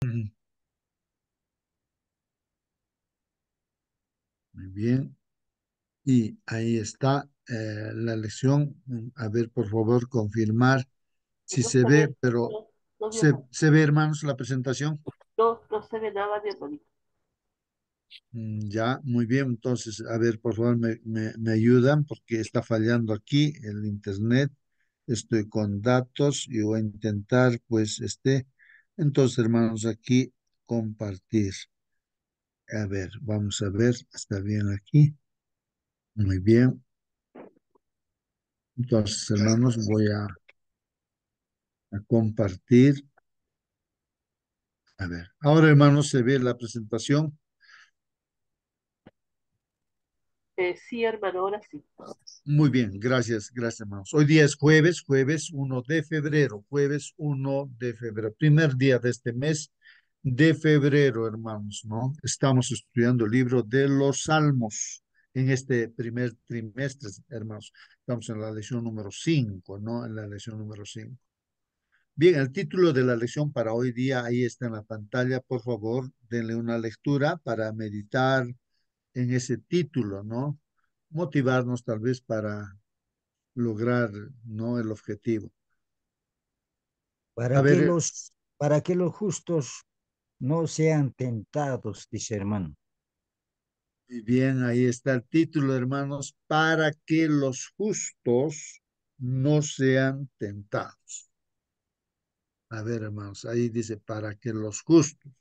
Ujú. Muy bien. Y ahí está la lección. A ver, por favor, confirmar Que si no se se ve, ve, pero no, no, mi se, hermano. se ve, hermanos, la presentación. No, no se ve nada, mi hermanito. Ya, muy bien. Entonces, a ver, por favor, me ayudan porque está fallando aquí el internet. Estoy con datos y voy a intentar, pues, Entonces, hermanos, aquí compartir. A ver, vamos a ver, está bien aquí. Muy bien. Entonces, hermanos, voy a compartir. A ver, ahora, hermanos, se ve la presentación. Sí, hermano, ahora sí. Muy bien, gracias, gracias, hermanos. Hoy día es jueves 1 de febrero, jueves 1 de febrero, primer día de este mes de febrero, hermanos, ¿no? Estamos estudiando el libro de los Salmos en este primer trimestre, hermanos. Estamos en la lección número 5, ¿no? En la lección número 5. Bien, el título de la lección para hoy día ahí está en la pantalla. Por favor, denle una lectura para meditar en ese título, ¿no? Motivarnos tal vez para lograr, ¿no? El objetivo. A ver, Para que los justos no sean tentados, dice hermano. muy bien, ahí está el título, hermanos, para que los justos no sean tentados. A ver, hermanos, ahí dice, para que los justos.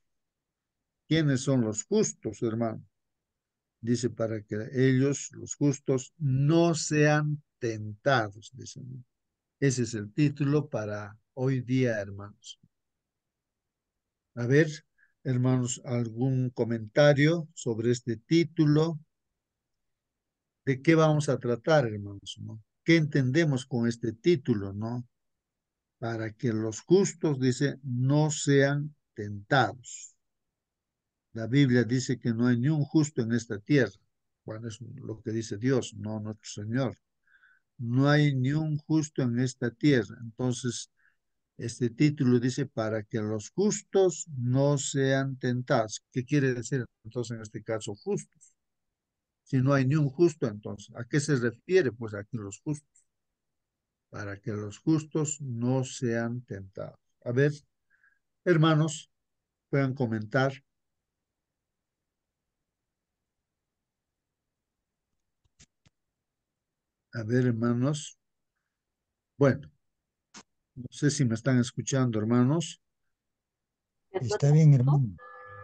¿Quiénes son los justos, hermano? Dice, para que ellos, los justos, no sean tentados, dice. Ese es el título para hoy día, hermanos. A ver, hermanos, algún comentario sobre este título. ¿De qué vamos a tratar, hermanos? ¿No? ¿Qué entendemos con este título, no? Para que los justos, dice, no sean tentados. La Biblia dice que no hay ni un justo en esta tierra. Bueno, es lo que dice Dios, no nuestro Señor. No hay ni un justo en esta tierra. Entonces, este título dice para que los justos no sean tentados. ¿Qué quiere decir entonces en este caso justos? Si no hay ni un justo, entonces, ¿a qué se refiere? Pues aquí los justos, para que los justos no sean tentados. A ver, hermanos, puedan comentar. A ver, hermanos. Bueno, no sé si me están escuchando, hermanos. Está Hermano bien, justo, hermano.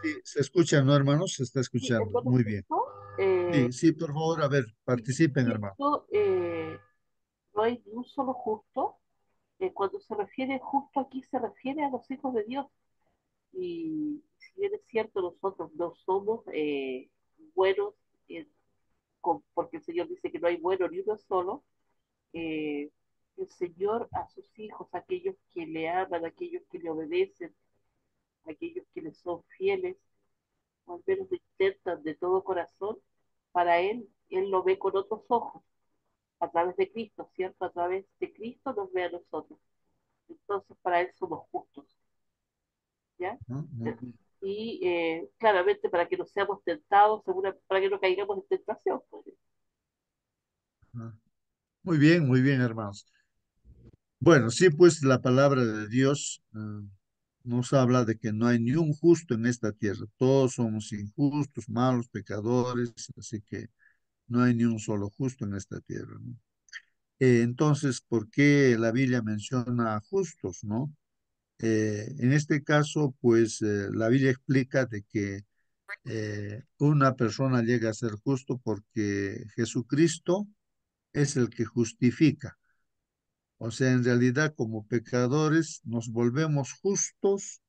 Sí, ¿se escucha, no, hermanos? Se está sí, escuchando. hermano Muy bien. justo, eh, Sí, sí, por favor, a ver, sí, participen, y hermano. esto, no hay ni un solo justo. Cuando se refiere justo aquí, se refiere a los hijos de Dios. Y si bien es cierto, nosotros no somos buenos, eh, porque el Señor dice que no hay bueno ni uno solo, eh, el Señor a sus hijos, aquellos que le aman, aquellos que le obedecen, aquellos que le son fieles, o al menos lo intentan de todo corazón, para Él lo ve con otros ojos, a través de Cristo, ¿cierto? A través de Cristo nos ve a nosotros. Entonces, para Él somos justos, ¿ya? ¿No? Muy bien. Y claramente para que no seamos tentados, para que no caigamos en tentación, pues. Ajá. Muy bien, hermanos. Bueno, sí, pues la palabra de Dios nos habla de que no hay ni un justo en esta tierra. Todos somos injustos, malos, pecadores, así que no hay ni un solo justo en esta tierra, ¿no? Entonces, ¿por qué la Biblia menciona a justos, no? En este caso, pues la Biblia explica de que una persona llega a ser justo porque Jesucristo es el que justifica. O sea, en realidad como pecadores nos volvemos justos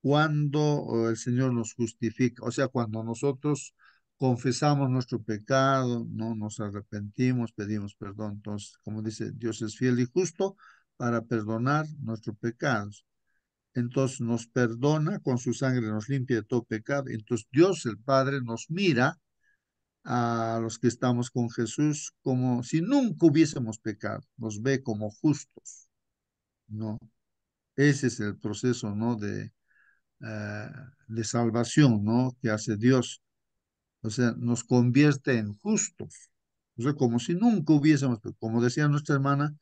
cuando el Señor nos justifica. O sea, cuando nosotros confesamos nuestro pecado, no nos arrepentimos, pedimos perdón. Entonces, como dice, Dios es fiel y justo para perdonar nuestros pecados. Entonces nos perdona, con su sangre nos limpia de todo pecado. Entonces Dios el Padre nos mira a los que estamos con Jesús como si nunca hubiésemos pecado. Nos ve como justos, ¿no? Ese es el proceso, ¿no? De eh, de salvación, ¿no? Que hace Dios. O sea, nos convierte en justos. O sea, como si nunca hubiésemos, como decía nuestra hermana,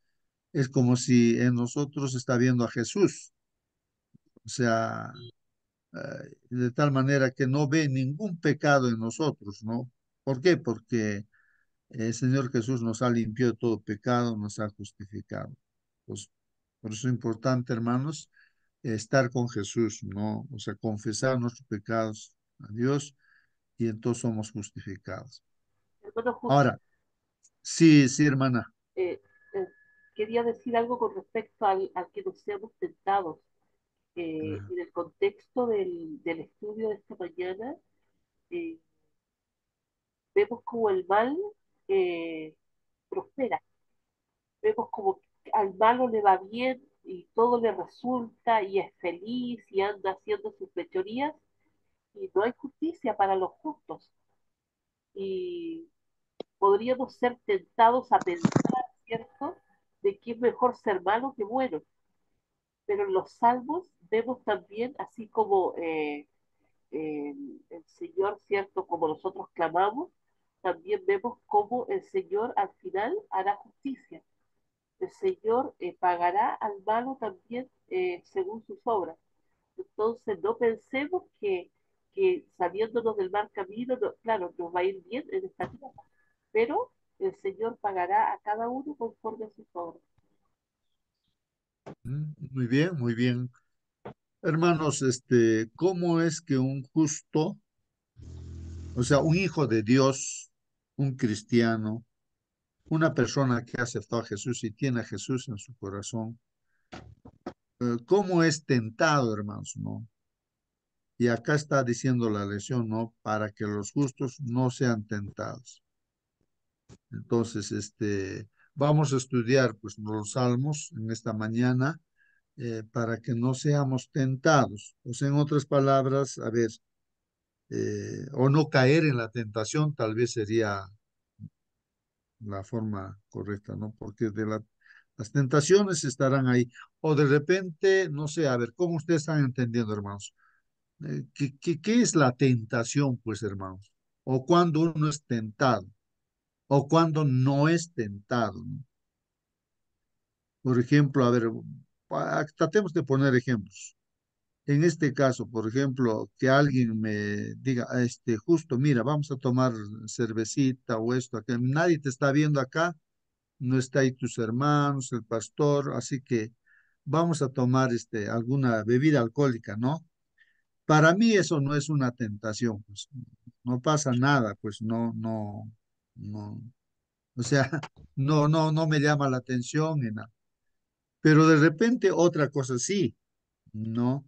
es como si en nosotros está viendo a Jesús. O sea, de tal manera que no ve ningún pecado en nosotros, ¿no? ¿Por qué? Porque el Señor Jesús nos ha limpiado de todo pecado, nos ha justificado. Pues, por eso es importante, hermanos, estar con Jesús, ¿no? O sea, confesar nuestros pecados a Dios y entonces somos justificados. Hermano, Ahora, sí, sí, hermana. eh, eh, quería decir algo con respecto al que nos seamos tentados. Ajá. En el contexto del estudio de esta mañana, eh, vemos como el mal eh, prospera, vemos como al malo le va bien y todo le resulta y es feliz y anda haciendo sus fechorías y no hay justicia para los justos. Y podríamos ser tentados a pensar, ¿cierto?, de que es mejor ser malo que bueno. Pero en los salmos vemos también, así como el Señor, ¿cierto?, como nosotros clamamos, también vemos cómo el Señor al final hará justicia. El Señor pagará al malo también según sus obras. Entonces no pensemos que saliéndonos del mal camino, claro, nos va a ir bien en esta tierra, pero el Señor pagará a cada uno conforme a sus obras. Muy bien, muy bien. Hermanos, ¿cómo es que un justo, o sea, un hijo de Dios, un cristiano, una persona que ha aceptado a Jesús y tiene a Jesús en su corazón, cómo es tentado, hermanos, ¿no? Y acá está diciendo la lección, ¿no? Para que los justos no sean tentados. Entonces, vamos a estudiar, pues, los salmos en esta mañana para que no seamos tentados. O sea, en otras palabras, a ver, o no caer en la tentación, tal vez sería la forma correcta, ¿no? Porque las tentaciones estarán ahí. O de repente, no sé, a ver, ¿cómo ustedes están entendiendo, hermanos? ¿Qué es la tentación, pues, hermanos? O cuando uno es tentado, o cuando no es tentado, ¿no? Por ejemplo, a ver, tratemos de poner ejemplos. En este caso, por ejemplo, que alguien me diga, justo, mira, vamos a tomar cervecita o esto, que nadie te está viendo acá, no está ahí tus hermanos, el pastor, así que vamos a tomar alguna bebida alcohólica, ¿no? Para mí eso no es una tentación, pues no pasa nada, pues no, o sea, no me llama la atención ni nada. Pero de repente otra cosa sí, ¿no?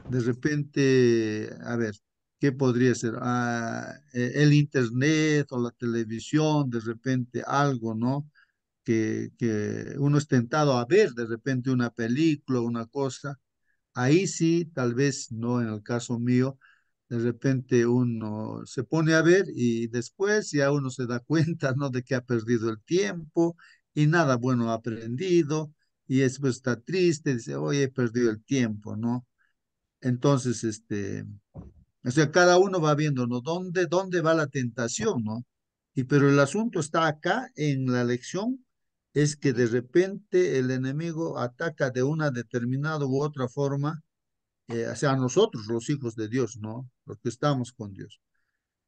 De repente, a ver, ¿qué podría ser? El internet o la televisión, de repente algo, ¿no? Que uno es tentado a ver de repente una película, una cosa. Ahí sí, tal vez no en el caso mío, de repente uno se pone a ver y después ya uno se da cuenta, ¿no? De que ha perdido el tiempo y nada bueno ha aprendido y después está triste, dice, oye, he perdido el tiempo, ¿no? Entonces, o sea, cada uno va viendo, ¿no? ¿Dónde va la tentación, ¿no? Y pero el asunto está acá en la lección, es que de repente el enemigo ataca de una determinada u otra forma, o sea, a nosotros, los hijos de Dios, ¿no? Los que estamos con Dios.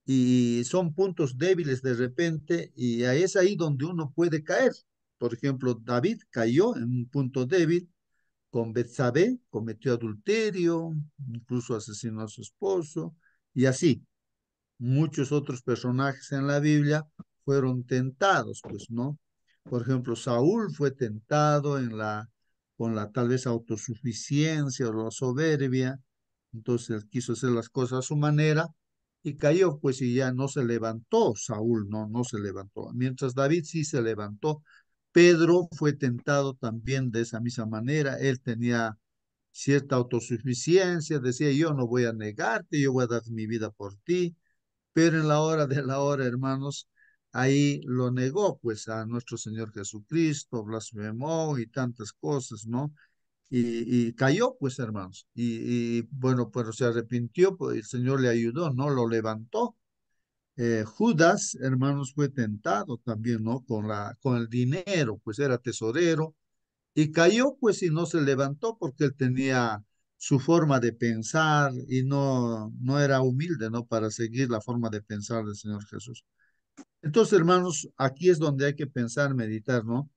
Y son puntos débiles de repente, y ahí es ahí donde uno puede caer. Por ejemplo, David cayó en un punto débil con Betsabé, cometió adulterio, incluso asesinó a su esposo, y así. Muchos otros personajes en la Biblia fueron tentados, pues, ¿no? Por ejemplo, Saúl fue tentado con la tal vez autosuficiencia o la soberbia, entonces él quiso hacer las cosas a su manera y cayó, pues, y ya no se levantó Saúl, no se levantó, mientras David sí se levantó. Pedro fue tentado también de esa misma manera, él tenía cierta autosuficiencia, decía, yo no voy a negarte, yo voy a dar mi vida por ti, pero en la hora de la hora, hermanos, ahí lo negó, pues, a nuestro Señor Jesucristo, blasfemó y tantas cosas, ¿no? y cayó, pues, hermanos. Bueno, pero se arrepintió, pues el Señor le ayudó, ¿no? Lo levantó. Judas, hermanos, fue tentado también, ¿no? Con el dinero, pues era tesorero y cayó, pues, y no se levantó porque él tenía su forma de pensar y no era humilde, ¿no? Para seguir la forma de pensar del Señor Jesús. Entonces, hermanos, aquí es donde hay que pensar, meditar, ¿no?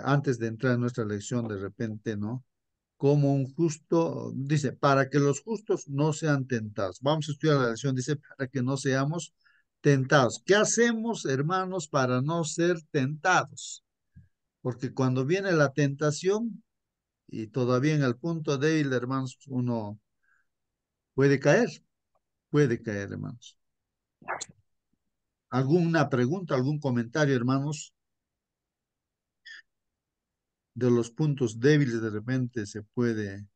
Antes de entrar en nuestra lección, de repente, ¿no? Como un justo, dice, para que los justos no sean tentados. Vamos a estudiar la lección, dice, para que no seamos tentados. ¿Qué hacemos, hermanos, para no ser tentados? Porque cuando viene la tentación, y todavía en el punto débil, hermanos, uno puede caer, hermanos. ¿Alguna pregunta, algún comentario, hermanos? De los puntos débiles de repente se puede,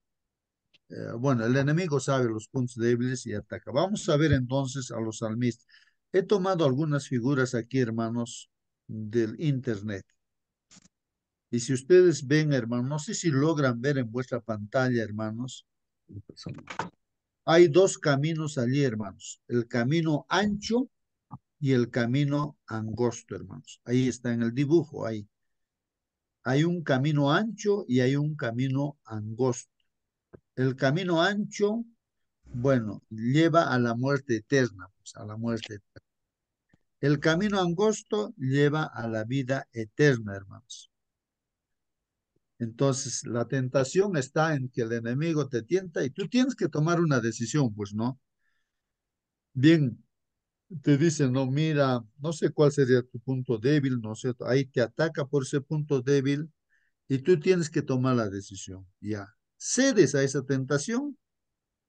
bueno, el enemigo sabe los puntos débiles y ataca. Vamos a ver entonces a los salmistas. He tomado algunas figuras aquí, hermanos, del internet. Y si ustedes ven, hermanos, no sé si logran ver en vuestra pantalla, hermanos, hay dos caminos allí, hermanos. El camino ancho y el camino angosto, hermanos. Ahí está en el dibujo, ahí. Hay un camino ancho y hay un camino angosto. El camino ancho, bueno, lleva a la muerte eterna, pues, a la muerte eterna. El camino angosto lleva a la vida eterna, hermanos. Entonces, la tentación está en que el enemigo te tienta y tú tienes que tomar una decisión, pues, ¿no? Bien, te dice, no, mira, no sé cuál sería tu punto débil, no sé, ahí te ataca por ese punto débil y tú tienes que tomar la decisión, ya. ¿Cedes a esa tentación?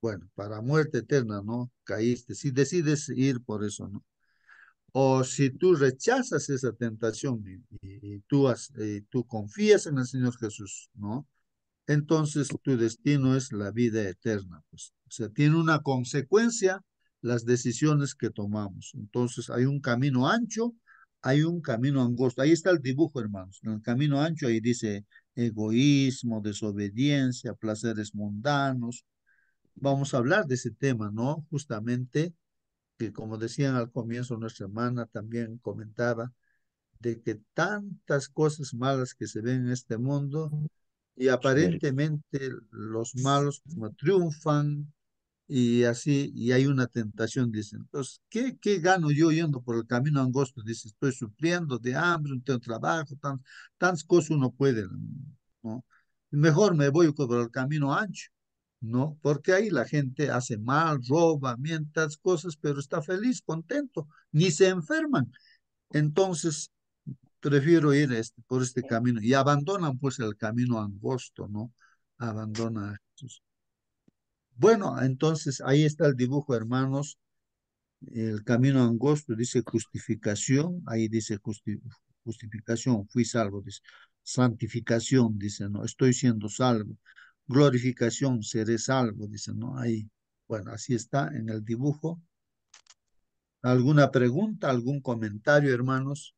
Bueno, para muerte eterna, ¿no? Caíste. Si decides ir por eso, ¿no? O si tú rechazas esa tentación y tú confías en el Señor Jesús, ¿no? Entonces tu destino es la vida eterna, pues. O sea, tiene una consecuencia las decisiones que tomamos. Entonces hay un camino ancho, hay un camino angosto. Ahí está el dibujo, hermanos. En el camino ancho ahí dice egoísmo, desobediencia, placeres mundanos. Vamos a hablar de ese tema, ¿no? Justamente que como decían al comienzo, nuestra hermana también comentaba de que tantas cosas malas que se ven en este mundo y aparentemente los malos como triunfan y así, y hay una tentación, dicen. Entonces, ¿qué gano yo yendo por el camino angosto? Dice, estoy sufriendo de hambre, no tengo trabajo, tantas cosas uno puede, ¿no? Mejor me voy por el camino ancho, ¿no? Porque ahí la gente hace mal, roba, mientas cosas, pero está feliz, contento, ni se enferman. Entonces, prefiero ir por este camino y abandonan pues el camino angosto, ¿no? Abandona a Jesús. Bueno, entonces ahí está el dibujo, hermanos. El camino angosto dice justificación, ahí dice justificación, fui salvo, dice. Santificación, dice, no, estoy siendo salvo. Glorificación, seré salvo, dice, ¿no? Ahí, bueno, así está en el dibujo. ¿Alguna pregunta, algún comentario, hermanos?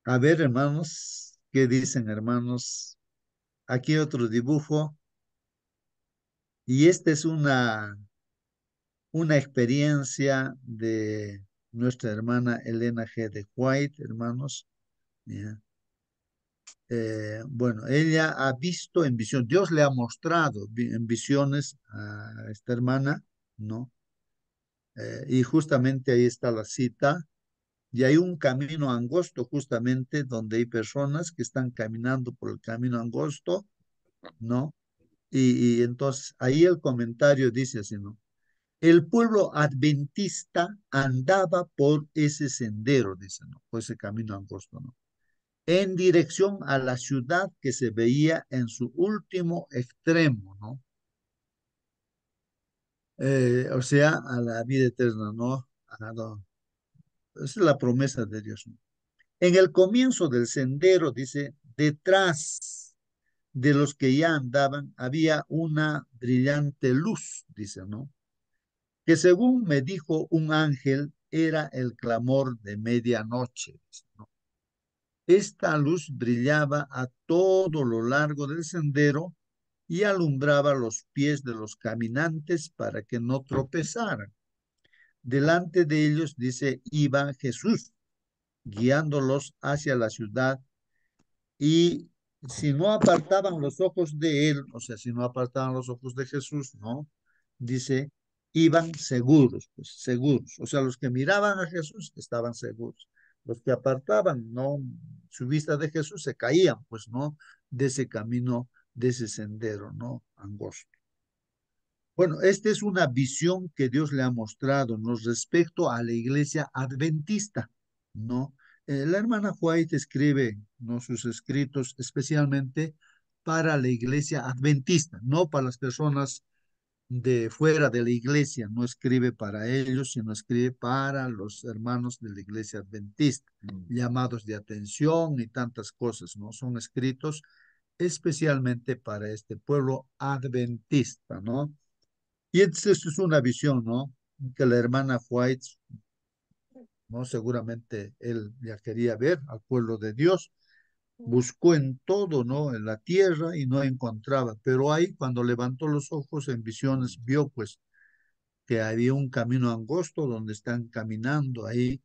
A ver, hermanos, ¿qué dicen, hermanos? Aquí otro dibujo. Y esta es una experiencia de nuestra hermana Elena G. de White, hermanos. Ya. Bueno, ella ha visto en visión, Dios le ha mostrado en visiones a esta hermana, ¿no? Y justamente ahí está la cita. Y hay un camino angosto justamente donde hay personas que están caminando por el camino angosto, ¿no? Y entonces ahí el comentario dice así, ¿no? El pueblo adventista andaba por ese sendero, dice, ¿no? Por ese camino angosto, ¿no? En dirección a la ciudad que se veía en su último extremo, ¿no? O sea, a la vida eterna, ¿no? Esa es la promesa de Dios, ¿no? En el comienzo del sendero, dice, detrás de los que ya andaban había una brillante luz, dice, ¿no? Que según me dijo un ángel, era el clamor de medianoche, ¿no? Esta luz brillaba a todo lo largo del sendero y alumbraba los pies de los caminantes para que no tropezaran. Delante de ellos, dice, iba Jesús, guiándolos hacia la ciudad, y si no apartaban los ojos de él, o sea, si no apartaban los ojos de Jesús, ¿no? Dice, iban seguros, pues seguros. O sea, los que miraban a Jesús estaban seguros. Los que apartaban, ¿no? Su vista de Jesús se caían, pues, ¿no? De ese camino, de ese sendero, ¿no? Angosto. Bueno, esta es una visión que Dios le ha mostrado, ¿no? Respecto a la iglesia adventista, ¿no? La hermana White escribe, ¿no? Sus escritos especialmente para la iglesia adventista, no para las personas de fuera de la iglesia, no escribe para ellos, sino escribe para los hermanos de la iglesia adventista, llamados de atención y tantas cosas, ¿no? Son escritos especialmente para este pueblo adventista, ¿no? Y entonces esto es una visión, ¿no? Que la hermana White, ¿no? Seguramente él ya quería ver al pueblo de Dios, buscó en todo, ¿no? En la tierra y no encontraba, pero ahí cuando levantó los ojos en visiones, vio pues que había un camino angosto donde están caminando ahí,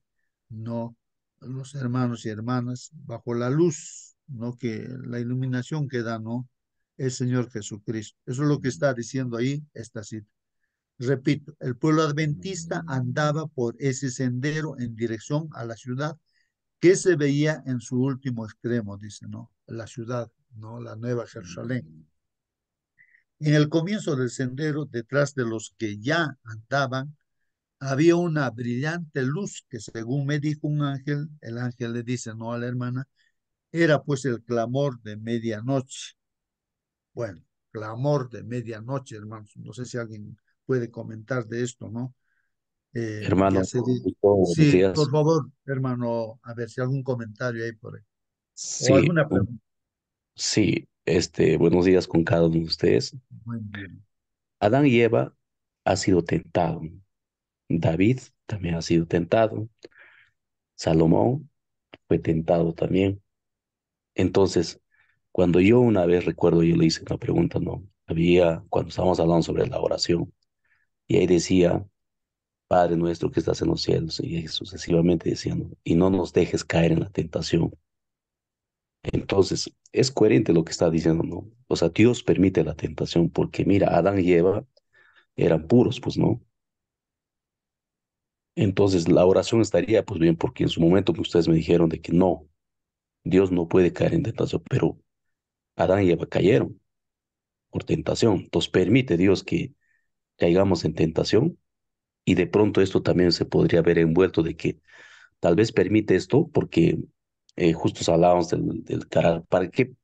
¿no? Los hermanos y hermanas bajo la luz, ¿no? Que la iluminación que da, ¿no? El Señor Jesucristo. Eso es lo que está diciendo ahí esta cita. Repito, el pueblo adventista andaba por ese sendero en dirección a la ciudad que se veía en su último extremo, dice, ¿no? La ciudad, ¿no? La Nueva Jerusalén. En el comienzo del sendero, detrás de los que ya andaban, había una brillante luz que, según me dijo un ángel, el ángel le dice, no a la hermana, era pues el clamor de medianoche. Bueno, clamor de medianoche, hermanos. No sé si alguien puede comentar de esto, ¿no? Que Hermano, hace... buenos Sí, por días. favor, hermano, a ver si algún comentario hay por ahí. O Sí, alguna pregunta. sí, buenos días con cada uno de ustedes. Muy bien. Adán y Eva ha sido tentado. David también ha sido tentado. Salomón fue tentado también. Entonces, cuando yo una vez recuerdo, yo le hice una pregunta, ¿no? Cuando estábamos hablando sobre la oración, y ahí decía, Padre nuestro que estás en los cielos, y sucesivamente decía, ¿no? Y no nos dejes caer en la tentación. Entonces, es coherente lo que está diciendo, ¿no? O sea, Dios permite la tentación porque, mira, Adán y Eva eran puros, pues, ¿no? Entonces, la oración estaría, pues, bien, porque en su momento ustedes me dijeron de que no, Dios no puede caer en tentación, pero Adán y Eva cayeron por tentación. Entonces, permite Dios que caigamos en tentación y de pronto esto también se podría ver envuelto de que tal vez permite esto porque justo hablábamos del carácter.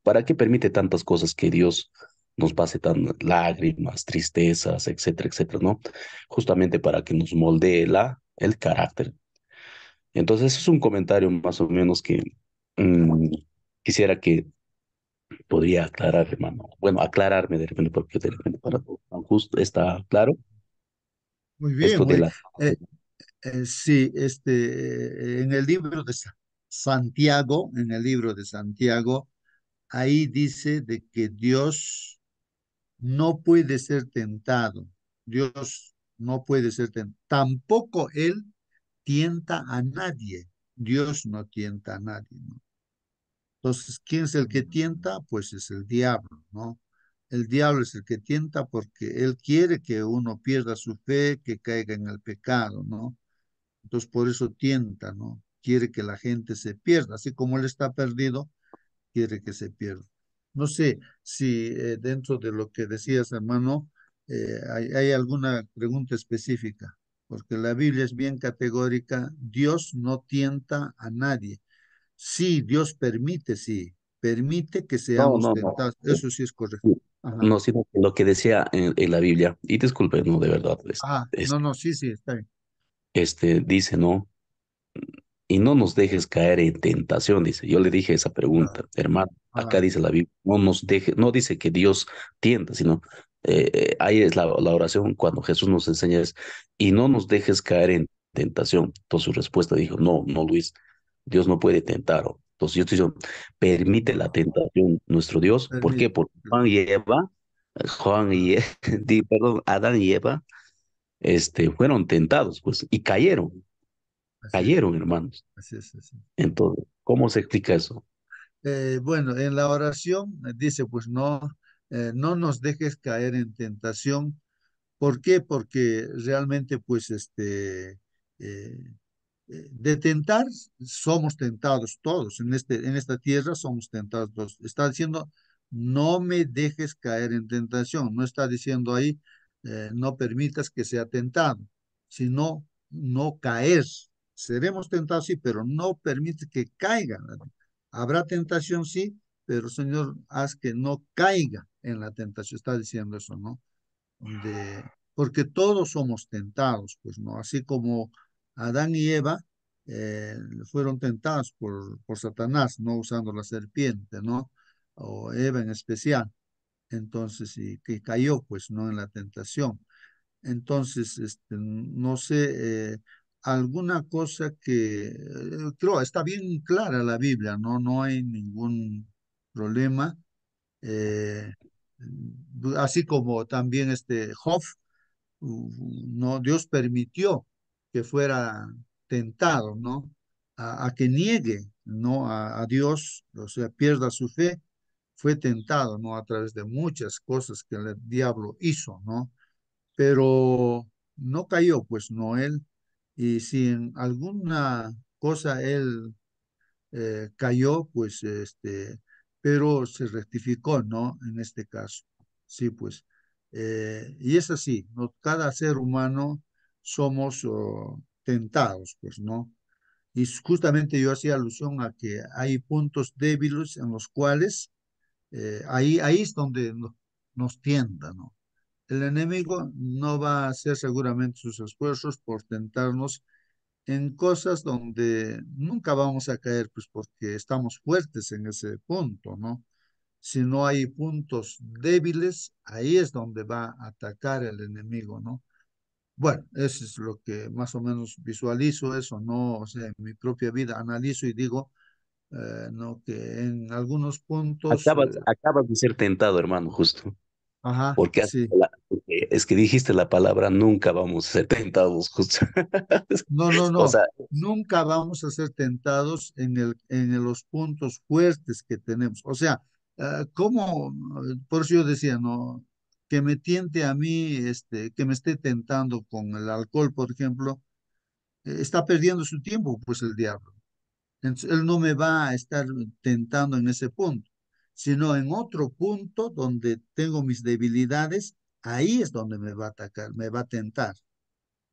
¿Para qué permite tantas cosas que Dios nos pase tan lágrimas, tristezas, etcétera, etcétera, ¿no? Justamente para que nos moldee el carácter. Entonces, eso es un comentario más o menos que mm, quisiera que podría aclarar, hermano. Bueno, aclararme de repente, porque de repente para todo tan justo está claro Muy bien, esto de muy. la... eh, sí, en el libro de Santiago, en el libro de Santiago, ahí dice de que Dios no puede ser tentado. Dios no puede ser tentado. Tampoco Él tienta a nadie. Dios no tienta a nadie, ¿no? Entonces, ¿quién es el que tienta? Pues es el diablo, ¿no? El diablo es el que tienta porque él quiere que uno pierda su fe, que caiga en el pecado, ¿no? Entonces, por eso tienta, ¿no? Quiere que la gente se pierda, así como él está perdido, quiere que se pierda. No sé si dentro de lo que decías, hermano, hay alguna pregunta específica, porque la Biblia es bien categórica. Dios no tienta a nadie. Sí, Dios permite, sí, permite que No, seamos no, no. tentados. Eso sí es correcto. Ajá. No, sino que lo que decía en la Biblia, y disculpe, no, de verdad, No, no, sí, sí, está bien. dice, ¿no? Y no nos dejes caer en tentación, dice. Yo le dije esa Ah, pregunta, hermano, acá ah, dice la Biblia, no dice que Dios tienta, sino ahí es la oración cuando Jesús nos enseña es, y no nos dejes caer en tentación. Entonces su respuesta dijo, no, no, Luis, Dios no puede tentar. Entonces yo estoy diciendo, permite la tentación nuestro Dios. ¿Por qué? Permite. Porque Juan y, perdón, Adán y Eva, fueron tentados, pues, y Así es, cayeron, hermanos. así es, así es. Entonces, ¿cómo se explica eso? Bueno, en la oración dice, pues no, no nos dejes caer en tentación. ¿Por qué? Porque realmente, pues, eh, de tentar, somos tentados todos. En esta tierra somos tentados todos. Está diciendo, no me dejes caer en tentación. No está diciendo ahí, no permitas que sea tentado, sino no caer. Seremos tentados, sí, pero no permite que caigan. Habrá tentación, sí, pero Señor, haz que no caiga en la tentación. Está diciendo eso, ¿no? Porque todos somos tentados, pues, ¿no? Así como Adán y Eva fueron tentados por Satanás, no usando la serpiente, ¿no? O Eva en especial. Entonces, y que cayó, pues, ¿no? En la tentación. Entonces, no sé, alguna cosa que creo está bien clara la Biblia, ¿no? No hay ningún problema. eh, Así como también Job, no, Dios permitió que fuera tentado, ¿no? A que niegue, ¿no? A Dios, o sea, pierda su fe, fue tentado, ¿no? A través de muchas cosas que el diablo hizo, ¿no? Pero no cayó, pues, no él. Y si en alguna cosa él cayó, pues, pero se rectificó, ¿no? En este caso, sí, pues. Y es así, ¿no? Cada ser humano somos tentados, pues, ¿no? Y justamente yo hacía alusión a que hay puntos débiles en los cuales ahí es donde nos tienta, ¿no? El enemigo no va a hacer seguramente sus esfuerzos por tentarnos en cosas donde nunca vamos a caer, pues porque estamos fuertes en ese punto, ¿no? Si no hay puntos débiles, ahí es donde va a atacar el enemigo, ¿no? Bueno, eso es lo que más o menos visualizo, eso, ¿no? O sea, en mi propia vida analizo y digo, ¿no? Que en algunos puntos, Acabas de ser tentado, hermano, justo. ajá, sí. Porque es que dijiste la palabra, nunca vamos a ser tentados, justo. No, no, O no. sea, Nunca vamos a ser tentados en los puntos fuertes que tenemos. O sea, ¿cómo? Por eso yo decía, ¿no? Que me tiente a mí, que me esté tentando con el alcohol, por ejemplo, está perdiendo su tiempo, pues el diablo. Entonces, él no me va a estar tentando en ese punto, sino en otro punto donde tengo mis debilidades, ahí es donde me va a atacar, me va a tentar.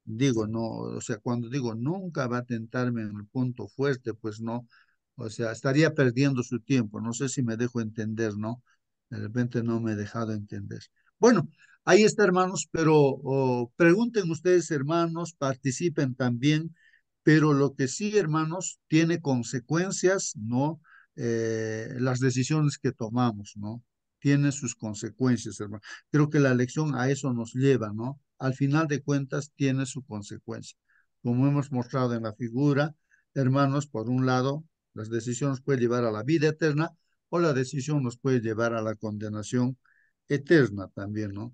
Digo, no, o sea, cuando digo nunca va a tentarme en el punto fuerte, pues no, o sea, estaría perdiendo su tiempo. No sé si me dejo entender, ¿no? De repente no me he dejado entender. Bueno, ahí está, hermanos, pero pregunten ustedes, hermanos, participen también, pero lo que sí, hermanos, tiene consecuencias, ¿no? Las decisiones que tomamos, ¿no? Tienen sus consecuencias, hermano. Creo que la lección a eso nos lleva, ¿no? Al final de cuentas tiene su consecuencia. Como hemos mostrado en la figura, hermanos, por un lado, las decisiones pueden llevar a la vida eterna o la decisión nos puede llevar a la condenación eterna también, ¿no?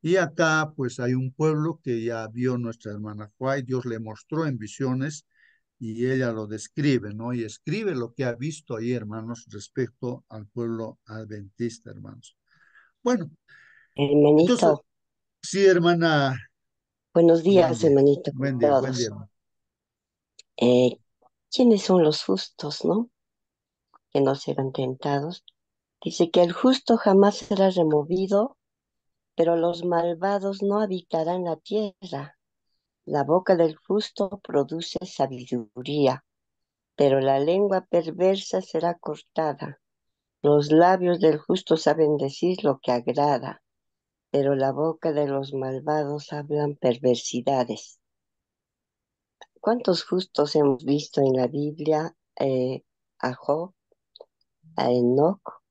Y acá, pues hay un pueblo que ya vio nuestra hermana Juay, Dios le mostró en visiones y ella lo describe, ¿no? Y escribe lo que ha visto ahí, hermanos, respecto al pueblo adventista, hermanos. Bueno, entonces, Hermanito, sí, hermana, buenos buen días, día, hermanito, con buen día, todos. hermano. Eh, ¿Quiénes son los justos, no? Que no serán tentados. Dice que el justo jamás será removido, pero los malvados no habitarán la tierra. La boca del justo produce sabiduría, pero la lengua perversa será cortada. Los labios del justo saben decir lo que agrada, pero la boca de los malvados hablan perversidades. ¿Cuántos justos hemos visto en la Biblia? A Job, a Enoc,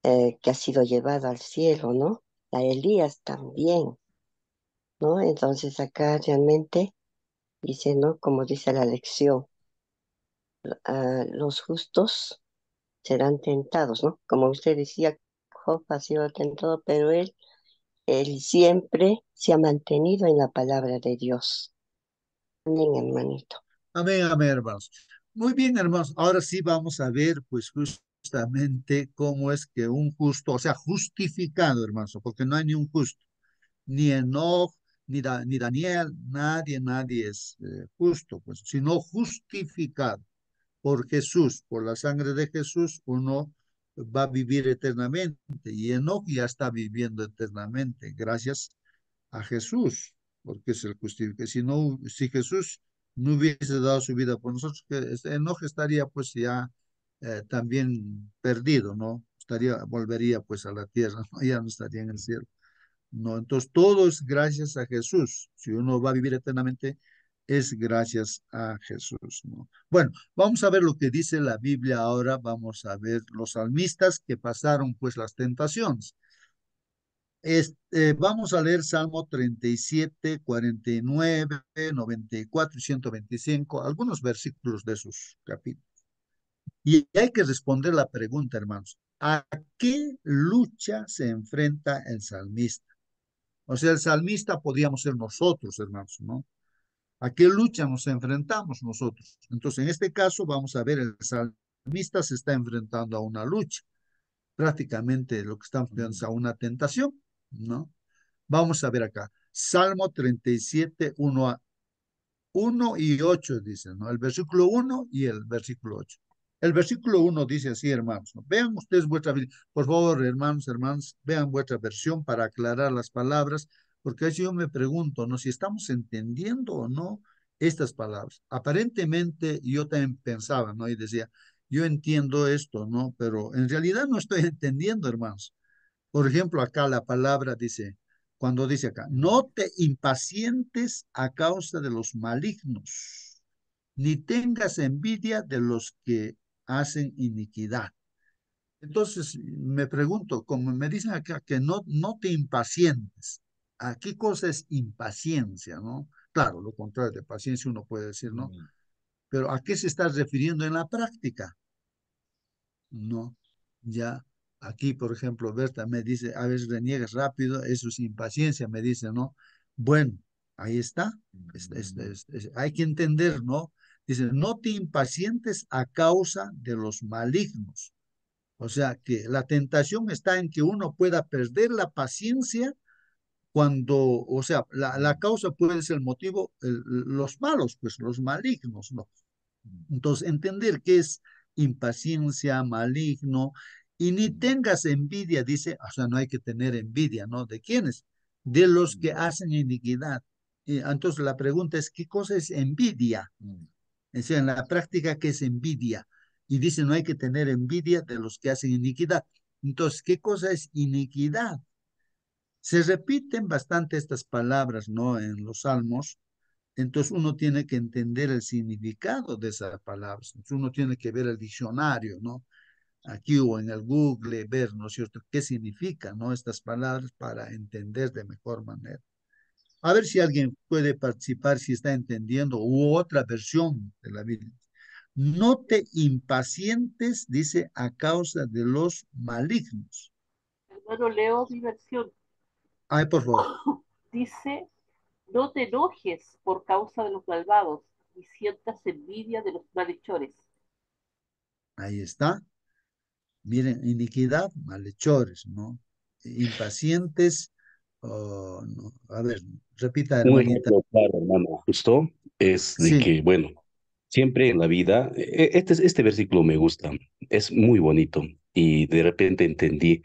que ha sido llevado al cielo, ¿no? A Elías también, ¿no? Entonces acá realmente dice, ¿no? Como dice la lección, los justos serán tentados, ¿no? Como usted decía, Job ha sido tentado, pero él siempre se ha mantenido en la palabra de Dios. Amén, hermanito. Amén, amén, hermanos. Muy bien, hermanos. Ahora sí vamos a ver, pues, justamente cómo es que un justo, o sea, justificado, hermanos, porque no hay ni un justo, ni Enoch, ni Daniel, nadie es justo, pues, sino justificado por Jesús, por la sangre de Jesús, uno va a vivir eternamente. Y Enoch ya está viviendo eternamente, gracias a Jesús, porque es el justificado. Si no, si Jesús no hubiese dado su vida por nosotros, que Enoch estaría pues ya también perdido, ¿no? Volvería pues a la tierra, ¿no? Ya no estaría en el cielo. No, entonces todo es gracias a Jesús. Si uno va a vivir eternamente, es gracias a Jesús, ¿no? Bueno, vamos a ver lo que dice la Biblia ahora. Vamos a ver los salmistas que pasaron pues las tentaciones. Vamos a leer Salmo 37, 49, 94 y 125, algunos versículos de esos capítulos. Y hay que responder la pregunta, hermanos, ¿a qué lucha se enfrenta el salmista? O sea, el salmista podríamos ser nosotros, hermanos, ¿no? ¿A qué lucha nos enfrentamos nosotros? Entonces, en este caso, vamos a ver, el salmista se está enfrentando a una lucha. Prácticamente lo que estamos enfrentando es a una tentación, ¿no? Vamos a ver acá. Salmo 37, 1 y 8 dice, ¿no? El versículo 1 y el versículo 8. El versículo 1 dice así, hermanos, ¿no? Vean ustedes vuestra Biblia. Por favor, hermanos, vean vuestra versión para aclarar las palabras, porque así yo me pregunto, ¿no? Si estamos entendiendo o no estas palabras. Aparentemente yo también pensaba, ¿no? Y decía, yo entiendo esto, ¿no? Pero en realidad no estoy entendiendo, hermanos. Por ejemplo, acá la palabra dice, cuando dice acá, no te impacientes a causa de los malignos, ni tengas envidia de los que hacen iniquidad. Entonces, me pregunto, como me dicen acá que no te impacientes, ¿a qué cosa es impaciencia, no? Claro, lo contrario de paciencia uno puede decir, ¿no? Pero ¿a qué se está refiriendo en la práctica? No, ya aquí, por ejemplo, Berta me dice, a veces reniegas rápido, eso es impaciencia, me dice, ¿no? Bueno, ahí está, hay que entender, ¿no? Dice, no te impacientes a causa de los malignos. O sea, que la tentación está en que uno pueda perder la paciencia cuando, o sea, la causa puede ser el motivo, los malos, pues los malignos, ¿no? Entonces, entender qué es impaciencia, maligno, y ni tengas envidia, dice, o sea, no hay que tener envidia, ¿no? ¿De quiénes? De los que hacen iniquidad. Y entonces, la pregunta es, ¿qué cosa es envidia? O sea, en la práctica, ¿qué es envidia? Y dice, no hay que tener envidia de los que hacen iniquidad. Entonces, ¿qué cosa es iniquidad? Se repiten bastante estas palabras, ¿no? En los salmos. Entonces uno tiene que entender el significado de esas palabras. Entonces uno tiene que ver el diccionario, ¿no? Aquí o en el Google, ver, ¿no es cierto?, qué significan, ¿no? Estas palabras para entender de mejor manera. A ver si alguien puede participar, si está entendiendo, u otra versión de la Biblia. No te impacientes, dice, a causa de los malignos. Hermano, leo mi versión. Ay, por favor. Dice, no te enojes por causa de los malvados, ni sientas envidia de los malhechores. Ahí está. Miren, iniquidad, malhechores, ¿no? Impacientes, oh, no. A ver, repita, Un hermanita. ejemplo claro, hermano, justo es de Sí, que, bueno, siempre en la vida, este versículo me gusta, es muy bonito y de repente entendí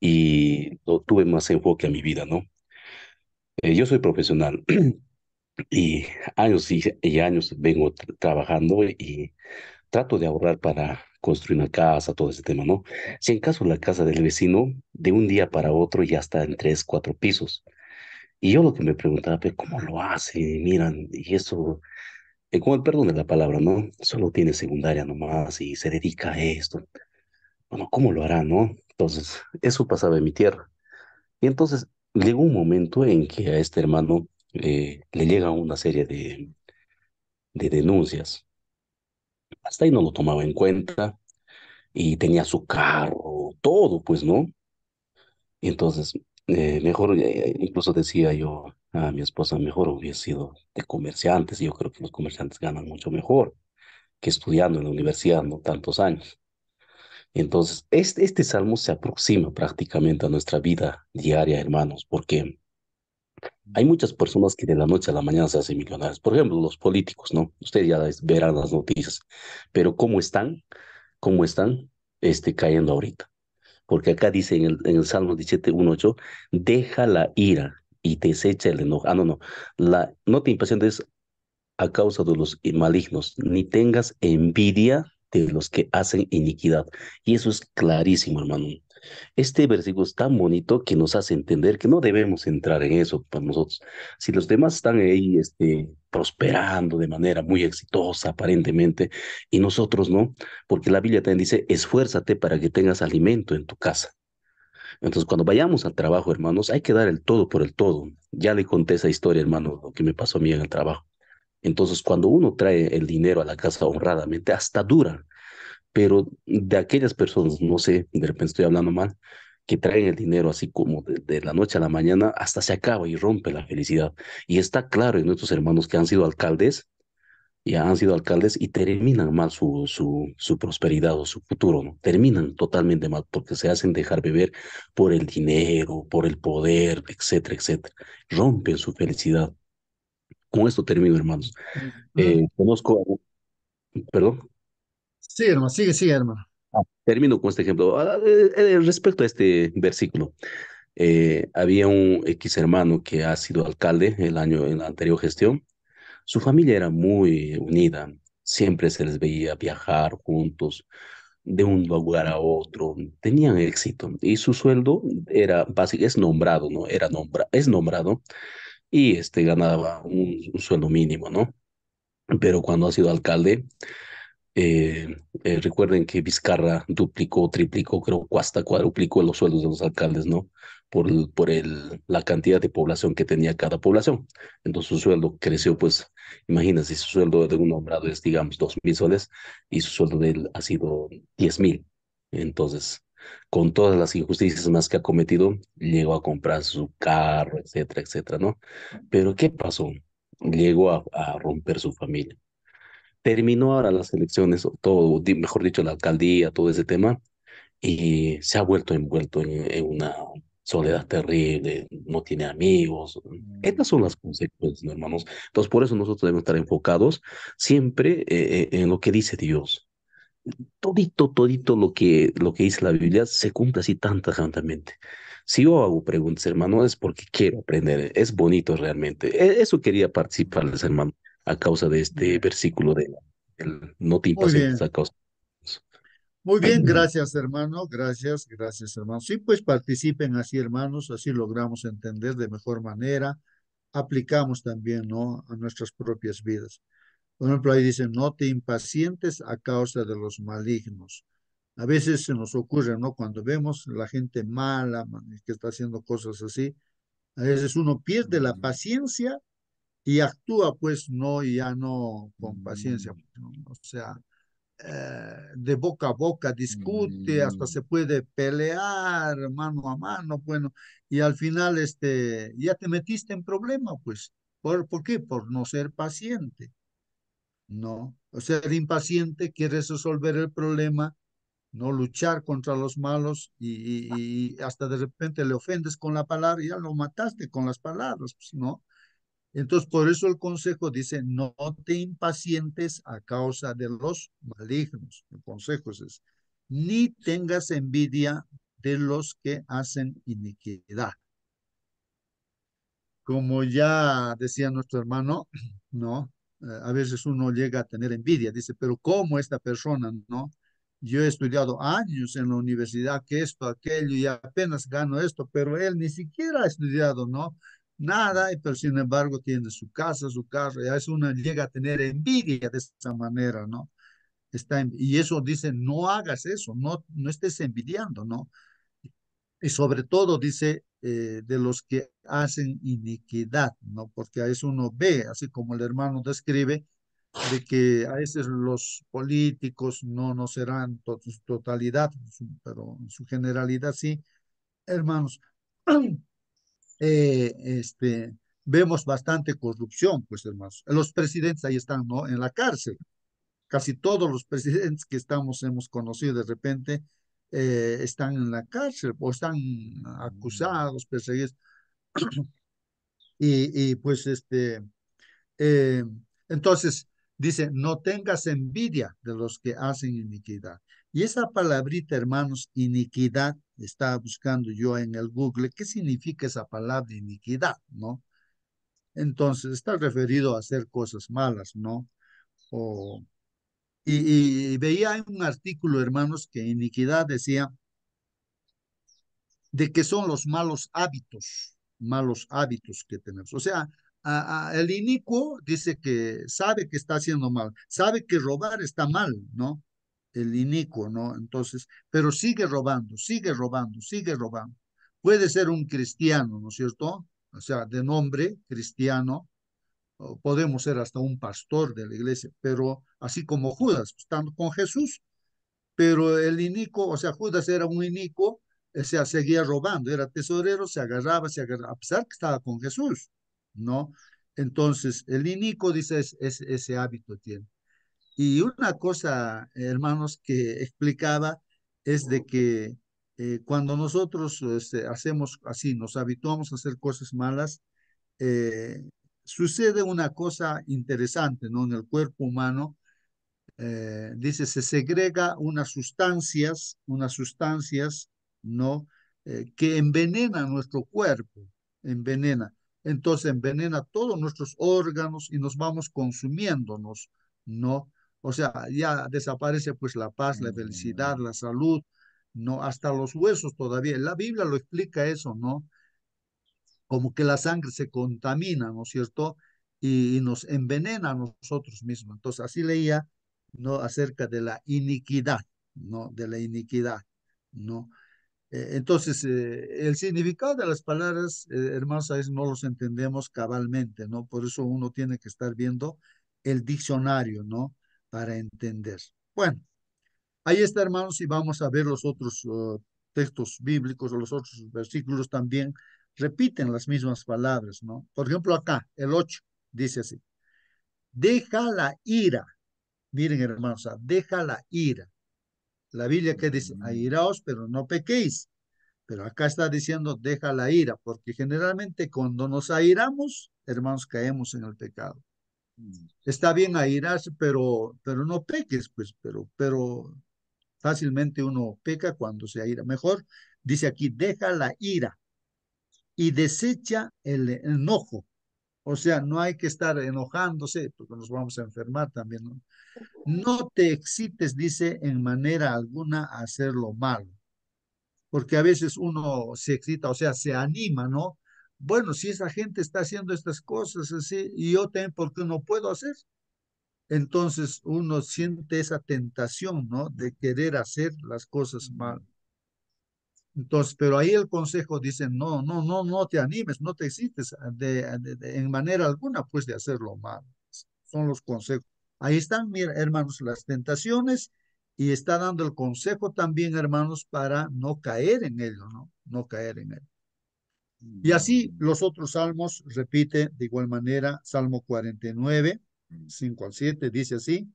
y lo tuve más enfoque a mi vida, ¿no? Yo soy profesional y años y años vengo trabajando y trato de ahorrar para construir una casa, todo ese tema, ¿no? Si en caso la casa del vecino, de un día para otro ya está en 3, 4 pisos. Y yo lo que me preguntaba, pero ¿cómo lo hace? Miran, y eso, con el perdón de la palabra, ¿no? Solo tiene secundaria nomás y se dedica a esto. Bueno, ¿cómo lo hará, no? Entonces, eso pasaba en mi tierra. Y entonces llegó un momento en que a este hermano le llega una serie de denuncias Hasta ahí no lo tomaba en cuenta y tenía su carro, todo, pues, ¿no? Y entonces, mejor, incluso decía yo a mi esposa, mejor hubiese sido de comerciantes. Y yo creo que los comerciantes ganan mucho mejor que estudiando en la universidad, no tantos años. Entonces, este salmo se aproxima prácticamente a nuestra vida diaria, hermanos, porque hay muchas personas que de la noche a la mañana se hacen millonarios. Por ejemplo, los políticos, ¿no? Ustedes ya verán las noticias, pero cómo están cayendo ahorita. Porque acá dice en el Salmo 17, 1, 8, deja la ira y desecha el enojo. Ah, no, no. No te impacientes a causa de los malignos, ni tengas envidia de los que hacen iniquidad. Y eso es clarísimo, hermano. Este versículo es tan bonito que nos hace entender que no debemos entrar en eso para nosotros. Si los demás están ahí, prosperando de manera muy exitosa aparentemente, y nosotros no, porque la Biblia también dice, esfuérzate para que tengas alimento en tu casa. Entonces, cuando vayamos al trabajo, hermanos, hay que dar el todo por el todo. Ya le conté esa historia, hermano, lo que me pasó a mí en el trabajo. Entonces, cuando uno trae el dinero a la casa honradamente, hasta dura, pero de aquellas personas, no sé, de repente estoy hablando mal, que traen el dinero así como de la noche a la mañana, hasta se acaba y rompe la felicidad. Y está claro en nuestros hermanos que han sido alcaldes, ya han sido alcaldes y terminan mal su prosperidad o su futuro, ¿no? Terminan totalmente mal porque se hacen dejar beber por el dinero, por el poder, etcétera, etcétera. Rompen su felicidad. Con esto termino, hermanos. Mm. Conozco, perdón. Sí, hermano, sigue, sigue, hermano. Termino con este ejemplo. Respecto a este versículo, había un X hermano que ha sido alcalde en la anterior gestión. Su familia era muy unida, siempre se les veía viajar juntos de un lugar a otro, tenían éxito y su sueldo era básico, es nombrado, ¿no? Es nombrado y ganaba un sueldo mínimo, ¿no? Pero cuando ha sido alcalde, recuerden que Vizcarra duplicó, triplicó, creo que hasta cuadruplicó los sueldos de los alcaldes, ¿no? La cantidad de población que tenía cada población. Entonces su sueldo creció, pues, imagínense, su sueldo de un nombrado es, digamos, 2.000 soles y su sueldo de él ha sido 10.000. Entonces, con todas las injusticias más que ha cometido, llegó a comprar su carro, etcétera, etcétera, ¿no? Pero ¿qué pasó? Llegó a romper su familia. Terminó ahora las elecciones, o todo, mejor dicho, la alcaldía, todo ese tema, y se ha vuelto envuelto en una soledad terrible, no tiene amigos. Estas son las consecuencias, ¿no, hermanos? Entonces, por eso nosotros debemos estar enfocados siempre en lo que dice Dios. Todito lo que dice la Biblia se cumple así tan tajantemente. Si yo hago preguntas, hermano, es porque quiero aprender. Es bonito realmente. Eso quería participarles, hermano, a causa de este versículo de no te Muy impacientes bien, a causa. muy bien, gracias, hermano, gracias, gracias, hermano. Sí, pues participen así, hermanos, así logramos entender de mejor manera, aplicamos también, ¿no? A nuestras propias vidas. Por ejemplo, ahí dicen, no te impacientes a causa de los malignos. A veces se nos ocurre, ¿no? Cuando vemos la gente mala, que está haciendo cosas así, a veces uno pierde la paciencia y actúa, pues, no, ya no con paciencia, ¿no? O sea, de boca a boca discute, hasta se puede pelear mano a mano, bueno, y al final, ya te metiste en problema, pues. ¿Por qué? Por no ser paciente. No, o ser impaciente, quieres resolver el problema, no luchar contra los malos y hasta de repente le ofendes con la palabra y ya lo mataste con las palabras, pues, ¿no? Entonces, por eso el consejo dice, no te impacientes a causa de los malignos. El consejo es ese. Ni tengas envidia de los que hacen iniquidad. Como ya decía nuestro hermano, ¿no? A veces uno llega a tener envidia, dice, pero ¿cómo esta persona, no? Yo he estudiado años en la universidad, que esto, aquello, y apenas gano esto, pero él ni siquiera ha estudiado, ¿no? Nada, pero sin embargo tiene su casa, su carro, y a veces uno llega a tener envidia de esa manera, ¿no? Y eso dice, no hagas eso, no estés envidiando, ¿no? Y sobre todo dice de los que hacen iniquidad, ¿no? Porque a eso uno ve, así como el hermano describe, de que a veces los políticos no serán su totalidad, pero en su generalidad sí, hermanos, vemos bastante corrupción, pues hermanos. Los presidentes ahí están, ¿no? En la cárcel. Casi todos los presidentes que hemos conocido de repente, están en la cárcel o están acusados, perseguidos. Pues eh, entonces dice, no tengas envidia de los que hacen iniquidad. Y esa palabrita, hermanos, iniquidad, estaba buscando yo en el Google, ¿qué significa esa palabra iniquidad, no? Entonces, está referido a hacer cosas malas, ¿no? O, y veía en un artículo, hermanos, que iniquidad decía de que son los malos hábitos que tenemos. O sea, el inicuo dice que sabe que está haciendo mal, sabe que robar está mal, ¿no? El inicuo, ¿no? Entonces, pero sigue robando, sigue robando, sigue robando. Puede ser un cristiano, ¿no es cierto? O sea, de nombre cristiano, o podemos ser hasta un pastor de la iglesia, pero así como Judas, estando con Jesús, pero el inico, o sea, Judas era un inico, o sea, seguía robando, era tesorero, se agarraba, a pesar que estaba con Jesús, ¿no? Entonces, el inico, dice, ese hábito tiene. Y una cosa, hermanos, que explicaba es de que cuando nosotros hacemos así, nos habituamos a hacer cosas malas, eh, sucede una cosa interesante, ¿no? En el cuerpo humano, dice, se segrega unas sustancias, ¿no? Que envenenan nuestro cuerpo, envenena. Entonces envenena todos nuestros órganos y nos vamos consumiéndonos, ¿no? O sea, ya desaparece pues la paz, la felicidad, la salud, ¿no? Hasta los huesos todavía. La Biblia lo explica eso, ¿no? Como que la sangre se contamina, ¿no es cierto? Y nos envenena a nosotros mismos. Entonces, así leía, ¿no? Acerca de la iniquidad, ¿no? De la iniquidad, ¿no? Entonces, el significado de las palabras, hermanos, a veces no los entendemos cabalmente, ¿no? Por eso uno tiene que estar viendo el diccionario, ¿no? Para entender. Bueno, ahí está, hermanos, y vamos a ver los otros textos bíblicos o los otros versículos también repiten las mismas palabras, ¿no? Por ejemplo, acá, el 8 dice así, deja la ira. Miren, hermanos, deja la ira. La Biblia que dice, airaos, pero no pequéis. Pero acá está diciendo, deja la ira, porque generalmente cuando nos airamos, hermanos, caemos en el pecado. Está bien airarse, pero no peques, pues, pero fácilmente uno peca cuando se aira. Mejor dice aquí, deja la ira y desecha el enojo. O sea, no hay que estar enojándose porque nos vamos a enfermar también, ¿no? No te excites, dice, en manera alguna a hacer lo malo, porque a veces uno se excita, o sea, se anima, ¿no? Bueno, si esa gente está haciendo estas cosas así, y yo también, ¿por qué no puedo hacer? Entonces uno siente esa tentación, ¿no? De querer hacer las cosas mal. Entonces, pero ahí el consejo dice, no te animes, no te excites en manera alguna, pues, de hacerlo mal. Son los consejos. Ahí están, mira, hermanos, las tentaciones y está dando el consejo también, hermanos, para no caer en ello, ¿no? No caer en ello. Y así los otros salmos repite de igual manera, Salmo 49, 5 al 7, dice así,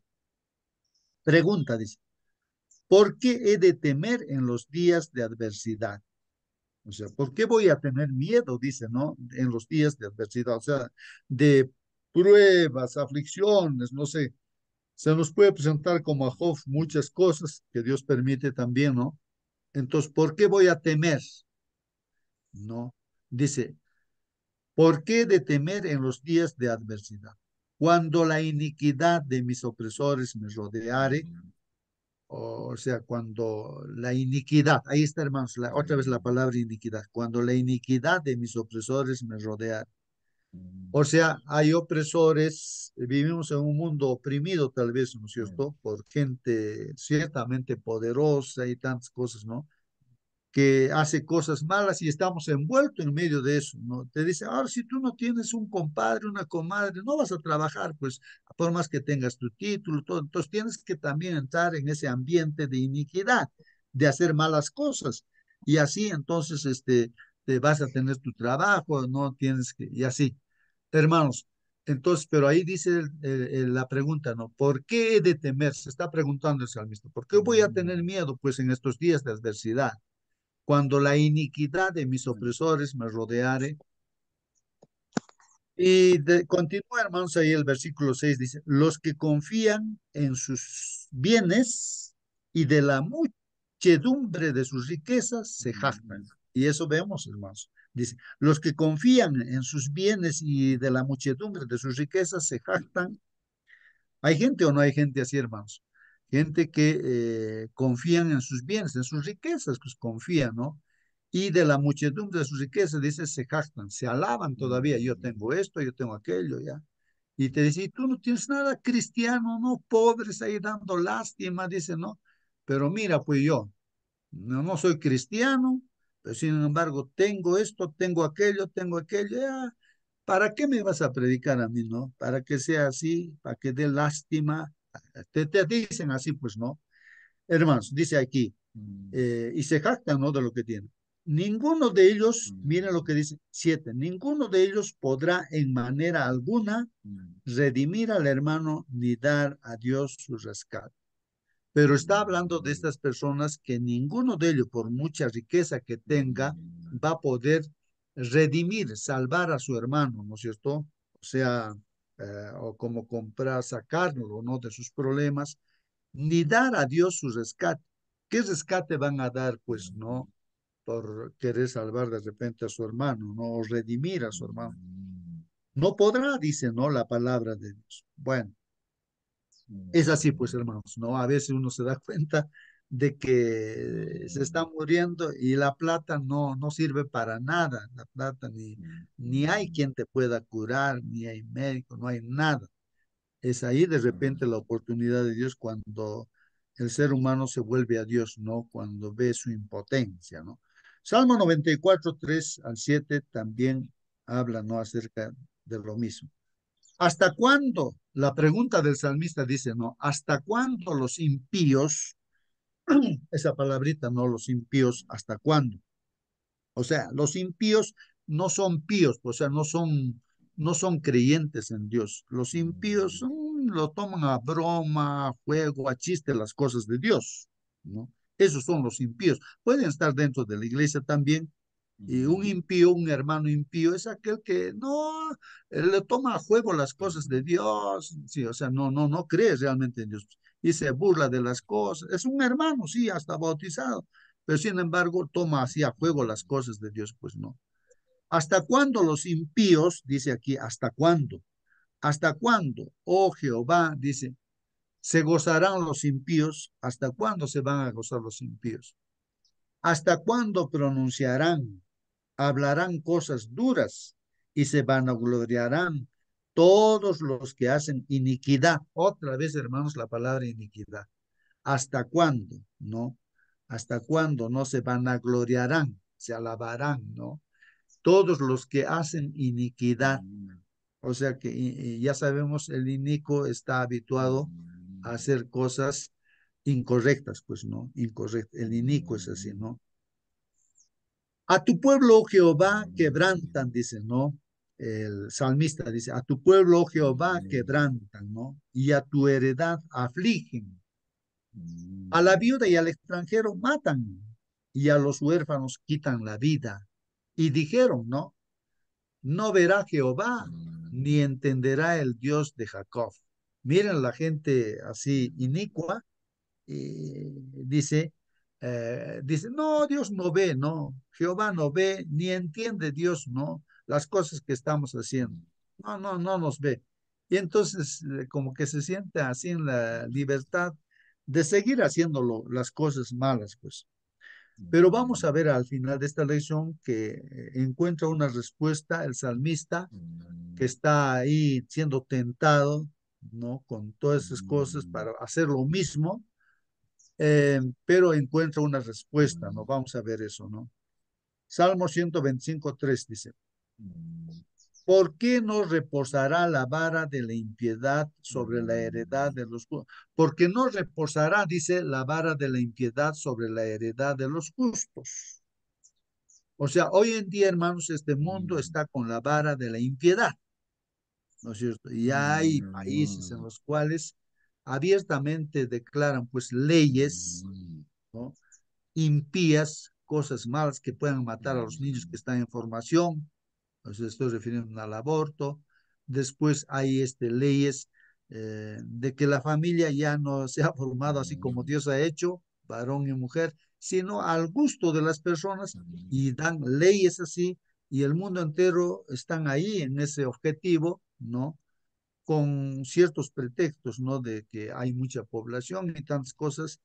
pregunta, dice, ¿por qué he de temer en los días de adversidad? O sea, ¿por qué voy a tener miedo? Dice, ¿no? En los días de adversidad, o sea, de pruebas, aflicciones, no sé. Se nos puede presentar como a Job muchas cosas que Dios permite también, ¿no? Entonces, ¿por qué voy a temer? ¿No? Dice, ¿por qué de temer en los días de adversidad? Cuando la iniquidad de mis opresores me rodeare, o sea, cuando la iniquidad, ahí está, hermanos, otra vez la palabra iniquidad, cuando la iniquidad de mis opresores me rodea. O sea, hay opresores, vivimos en un mundo oprimido tal vez, ¿no es cierto? Por gente ciertamente poderosa y tantas cosas, ¿no? que hace cosas malas y estamos envueltos en medio de eso, ¿no? Te dice, ahora si tú no tienes un compadre, una comadre, no vas a trabajar, pues, por más que tengas tu título, todo. Entonces tienes que también entrar en ese ambiente de iniquidad, de hacer malas cosas. Y así, entonces, te vas a tener tu trabajo, no tienes que, y así. Hermanos, entonces, pero ahí dice la pregunta, ¿no? ¿Por qué he de temer? Se está preguntando el salmista. ¿Por qué voy a tener miedo, pues, en estos días de adversidad? Cuando la iniquidad de mis opresores me rodeare. Y continúa, hermanos, ahí el versículo 6 dice, los que confían en sus bienes y de la muchedumbre de sus riquezas se jactan. Y eso vemos, hermanos. Dice, los que confían en sus bienes y de la muchedumbre de sus riquezas se jactan. ¿Hay gente o no hay gente así, hermanos? Gente que confían en sus bienes, en sus riquezas, pues confían, ¿no? Y de la muchedumbre de sus riquezas, dice, se jactan, se alaban todavía. Yo tengo esto, yo tengo aquello, ya. Y te dice, y tú no tienes nada cristiano, ¿no? Pobres ahí dando lástima, dice, ¿no? Pero mira, pues yo, no soy cristiano, pero sin embargo tengo esto, tengo aquello, ya. ¿Para qué me vas a predicar a mí, no? Para que sea así, para que dé lástima. Te dicen así, pues no. Hermanos, dice aquí, y se jactan, ¿no? De lo que tienen. Ninguno de ellos, miren lo que dice, 7, ninguno de ellos podrá en manera alguna redimir al hermano ni dar a Dios su rescate. Pero está hablando de estas personas que ninguno de ellos, por mucha riqueza que tenga, va a poder redimir, salvar a su hermano, ¿no es cierto? O sea, o como comprar, sacarlo, ¿no? De sus problemas, ni dar a Dios su rescate. ¿Qué rescate van a dar? Pues no, por querer salvar de repente a su hermano, ¿no? O redimir a su hermano. No podrá, dice, ¿no? La palabra de Dios. Bueno. Es así, pues, hermanos, ¿no? A veces uno se da cuenta de que se está muriendo y la plata no sirve para nada. La plata ni hay quien te pueda curar, ni hay médico, no hay nada. Es ahí de repente la oportunidad de Dios cuando el ser humano se vuelve a Dios, ¿no? Cuando ve su impotencia, ¿no? Salmo 94, 3 al 7 también habla, ¿no? Acerca de lo mismo. ¿Hasta cuándo? La pregunta del salmista dice, ¿no? ¿Hasta cuándo los impíos, esa palabrita, ¿no? Los impíos, ¿hasta cuándo? O sea, los impíos no son píos, o sea, no son creyentes en Dios. Los impíos lo toman a broma, a juego, a chiste las cosas de Dios, ¿no? Esos son los impíos. Pueden estar dentro de la iglesia también, y un impío, un hermano impío, es aquel que no le toma a juego las cosas de Dios, sí, o sea, no cree realmente en Dios y se burla de las cosas. Es un hermano, sí, hasta bautizado, pero sin embargo toma así a juego las cosas de Dios, pues no. ¿Hasta cuándo los impíos, dice aquí, hasta cuándo? ¿Hasta cuándo, oh Jehová, dice, se gozarán los impíos? ¿Hasta cuándo se van a gozar los impíos? ¿Hasta cuándo pronunciarán, hablarán cosas duras y se vanagloriarán todos los que hacen iniquidad? Otra vez, hermanos, la palabra iniquidad. ¿Hasta cuándo? ¿No? ¿Hasta cuándo no se vanagloriarán? Se alabarán, ¿no? Todos los que hacen iniquidad. O sea que y ya sabemos, el inico está habituado a hacer cosas incorrectas, pues, ¿no? Incorrecto. El inico es así, ¿no? A tu pueblo, oh Jehová, quebrantan, dice, ¿no? El salmista dice, a tu pueblo, oh Jehová, quebrantan, ¿no? Y a tu heredad afligen. A la viuda y al extranjero matan, y a los huérfanos quitan la vida. Y dijeron, ¿no? No verá Jehová, ni entenderá el Dios de Jacob. Miren la gente así inicua, y dice, no, Dios no ve, no, Jehová no ve, ni entiende Dios, no, las cosas que estamos haciendo. No nos ve. Y entonces como que se siente así en la libertad de seguir haciendo las cosas malas, pues. Pero vamos a ver al final de esta lección que encuentra una respuesta el salmista que está ahí siendo tentado, ¿no? Con todas esas cosas para hacer lo mismo. pero encuentra una respuesta, ¿no? Vamos a ver eso, ¿no? Salmo 125:3 dice, ¿por qué no reposará la vara de la impiedad sobre la heredad de los justos? Porque no reposará, dice, la vara de la impiedad sobre la heredad de los justos. O sea, hoy en día, hermanos, este mundo está con la vara de la impiedad, ¿no es cierto? Y hay países en los cuales abiertamente declaran, pues, leyes, ¿no? Impías, cosas malas que puedan matar a los niños que están en formación. Entonces estoy refiriendo al aborto. Después hay leyes de que la familia ya no se ha formado así como Dios ha hecho, varón y mujer, sino al gusto de las personas y dan leyes así y el mundo entero están ahí en ese objetivo, ¿no? Con ciertos pretextos, ¿no? De que hay mucha población y tantas cosas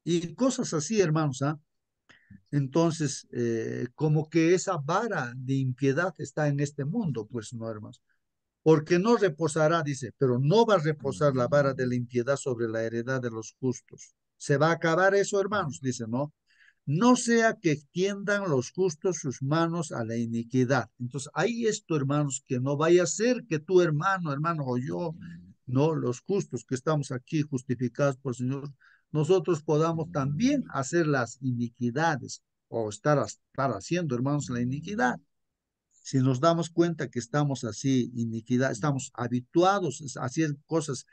y cosas así, hermanos, ¿ah? Entonces, como que esa vara de impiedad está en este mundo, pues no, hermanos. Porque no reposará, dice, pero no va a reposar la vara de la impiedad sobre la heredad de los justos. Se va a acabar eso, hermanos, dice, ¿no? No sea que extiendan los justos sus manos a la iniquidad. Entonces, hay esto, hermanos, que no vaya a ser que tu hermano, hermano, o yo, no, los justos que estamos aquí justificados por el Señor, nosotros podamos también hacer las iniquidades o estar haciendo, hermanos, la iniquidad. Si nos damos cuenta que estamos así, iniquidad, estamos habituados a hacer cosas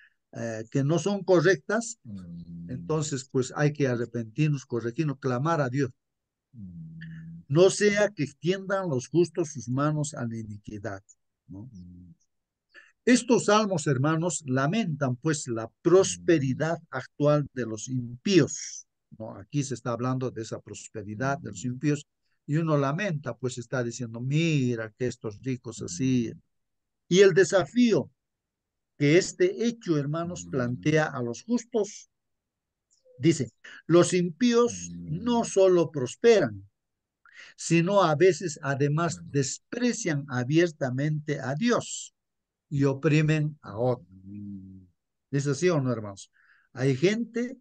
que no son correctas, entonces pues hay que arrepentirnos, corregirnos, clamar a Dios. No sea que extiendan los justos sus manos a la iniquidad, ¿no? Estos salmos, hermanos, lamentan pues la prosperidad actual de los impíos, ¿no? Aquí se está hablando de esa prosperidad de los impíos y uno lamenta, pues está diciendo, mira que estos ricos así. Y el desafío que este hecho, hermanos, plantea a los justos, dice, los impíos no solo prosperan, sino a veces además desprecian abiertamente a Dios y oprimen a otros. ¿Es así o no, hermanos? Hay gente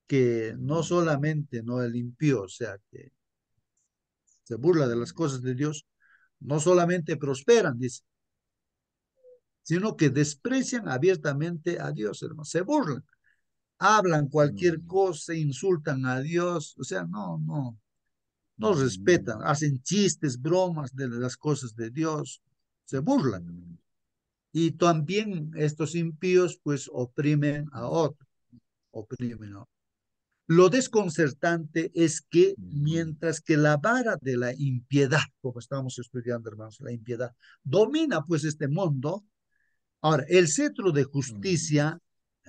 que no solamente no el impío, o sea, que se burla de las cosas de Dios, no solamente prosperan, dice, sino que desprecian abiertamente a Dios, hermanos, se burlan, hablan cualquier cosa, insultan a Dios, o sea, no respetan, hacen chistes, bromas de las cosas de Dios, se burlan. Y también estos impíos pues oprimen a otros, oprimen a otros. Lo desconcertante es que mientras que la vara de la impiedad, como estamos estudiando, hermanos, la impiedad, domina pues este mundo, ahora el cetro de justicia,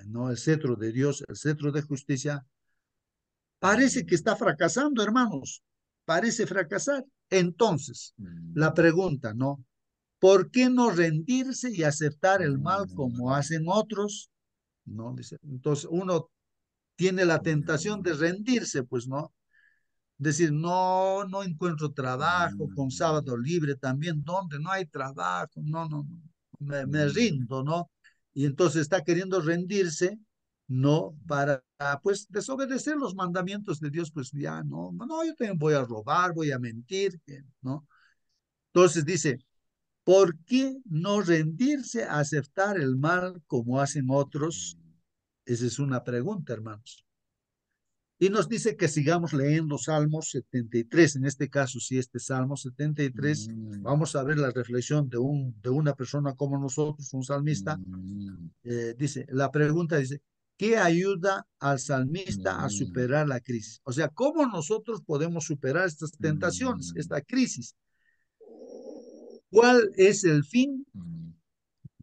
no el cetro de Dios, el cetro de justicia, parece que está fracasando, hermanos, parece fracasar. Entonces, la pregunta, ¿no? ¿Por qué no rendirse y aceptar el mal como hacen otros? ¿No? Dice, entonces uno tiene la tentación de rendirse, pues, ¿no? Decir, no, no encuentro trabajo, con sábado libre también, ¿dónde no hay trabajo? No, me rindo, ¿no? Y entonces está queriendo rendirse, ¿no? Para, pues, desobedecer los mandamientos de Dios, pues ya, no, yo también voy a robar, voy a mentir, ¿no? Entonces dice, ¿por qué no rendirse a aceptar el mal como hacen otros? Esa es una pregunta, hermanos. Y nos dice que sigamos leyendo Salmos 73. En este caso, si este Salmo 73, vamos a ver la reflexión de una persona como nosotros, un salmista. Dice, la pregunta dice, ¿qué ayuda al salmista a superar la crisis? O sea, ¿cómo nosotros podemos superar estas tentaciones, esta crisis? ¿Cuál es el fin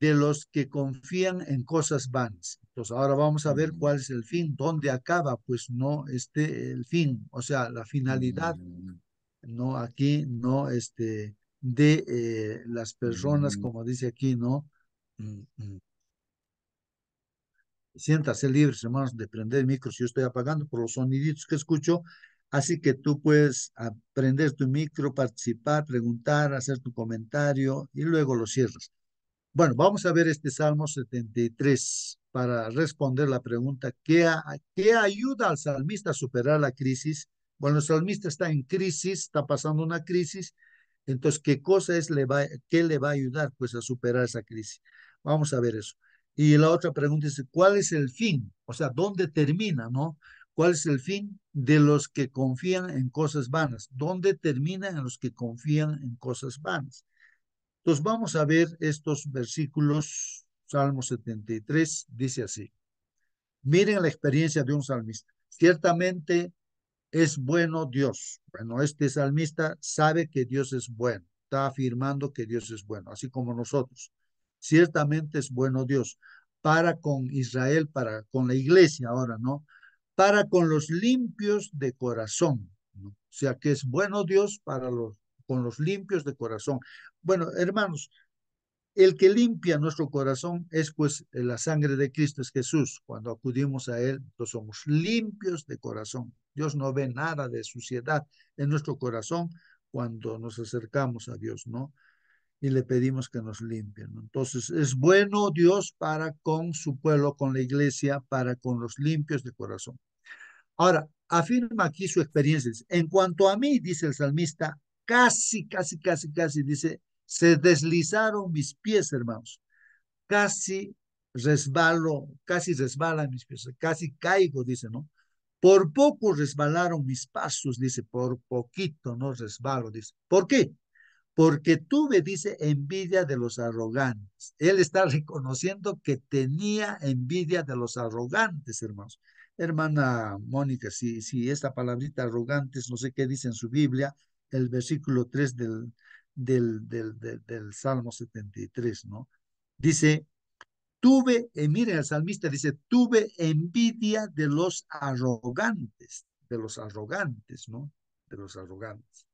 de los que confían en cosas vanas? Entonces, ahora vamos a ver cuál es el fin, dónde acaba, pues no el fin, o sea, la finalidad, no aquí, no de las personas, como dice aquí, ¿no? Mm, mm. Siéntase libres, hermanos, de prender el micro si yo estoy apagando por los soniditos que escucho. Así que tú puedes prender tu micro, participar, preguntar, hacer tu comentario y luego lo cierras. Bueno, vamos a ver este Salmo 73 para responder la pregunta, ¿qué ayuda al salmista a superar la crisis? Bueno, el salmista está en crisis, está pasando una crisis, entonces, ¿qué cosa es, qué le va a ayudar pues a superar esa crisis? Vamos a ver eso. Y la otra pregunta es, ¿cuál es el fin? O sea, ¿dónde termina, no? ¿Cuál es el fin de los que confían en cosas vanas? ¿Dónde terminan los que confían en cosas vanas? Entonces vamos a ver estos versículos. Salmo 73 dice así. Miren la experiencia de un salmista. Ciertamente es bueno Dios. Bueno, este salmista sabe que Dios es bueno. Está afirmando que Dios es bueno, así como nosotros. Ciertamente es bueno Dios para con Israel, para con la iglesia ahora, ¿no? Para con los limpios de corazón, ¿no? O sea que es bueno Dios para con los limpios de corazón. Bueno, hermanos, el que limpia nuestro corazón es pues la sangre de Cristo, es Jesús. Cuando acudimos a Él, pues somos limpios de corazón. Dios no ve nada de suciedad en nuestro corazón cuando nos acercamos a Dios, ¿no? Y le pedimos que nos limpie, ¿no? Entonces, es bueno Dios para con su pueblo, con la iglesia, para con los limpios de corazón. Ahora, afirma aquí su experiencia. En cuanto a mí, dice el salmista, casi, dice, se deslizaron mis pies, hermanos. Casi resbalan mis pies, casi caigo, dice, ¿no? Por poco resbalaron mis pasos, dice, por poquito no resbalo, dice. ¿Por qué? Porque tuve, dice, envidia de los arrogantes. Él está reconociendo que tenía envidia de los arrogantes, hermanos. Hermana Mónica, si esta palabrita arrogantes, no sé qué dice en su Biblia, el versículo 3 del Salmo 73, ¿no? Dice, miren, el salmista dice, tuve envidia de los arrogantes, ¿no? De los arrogantes.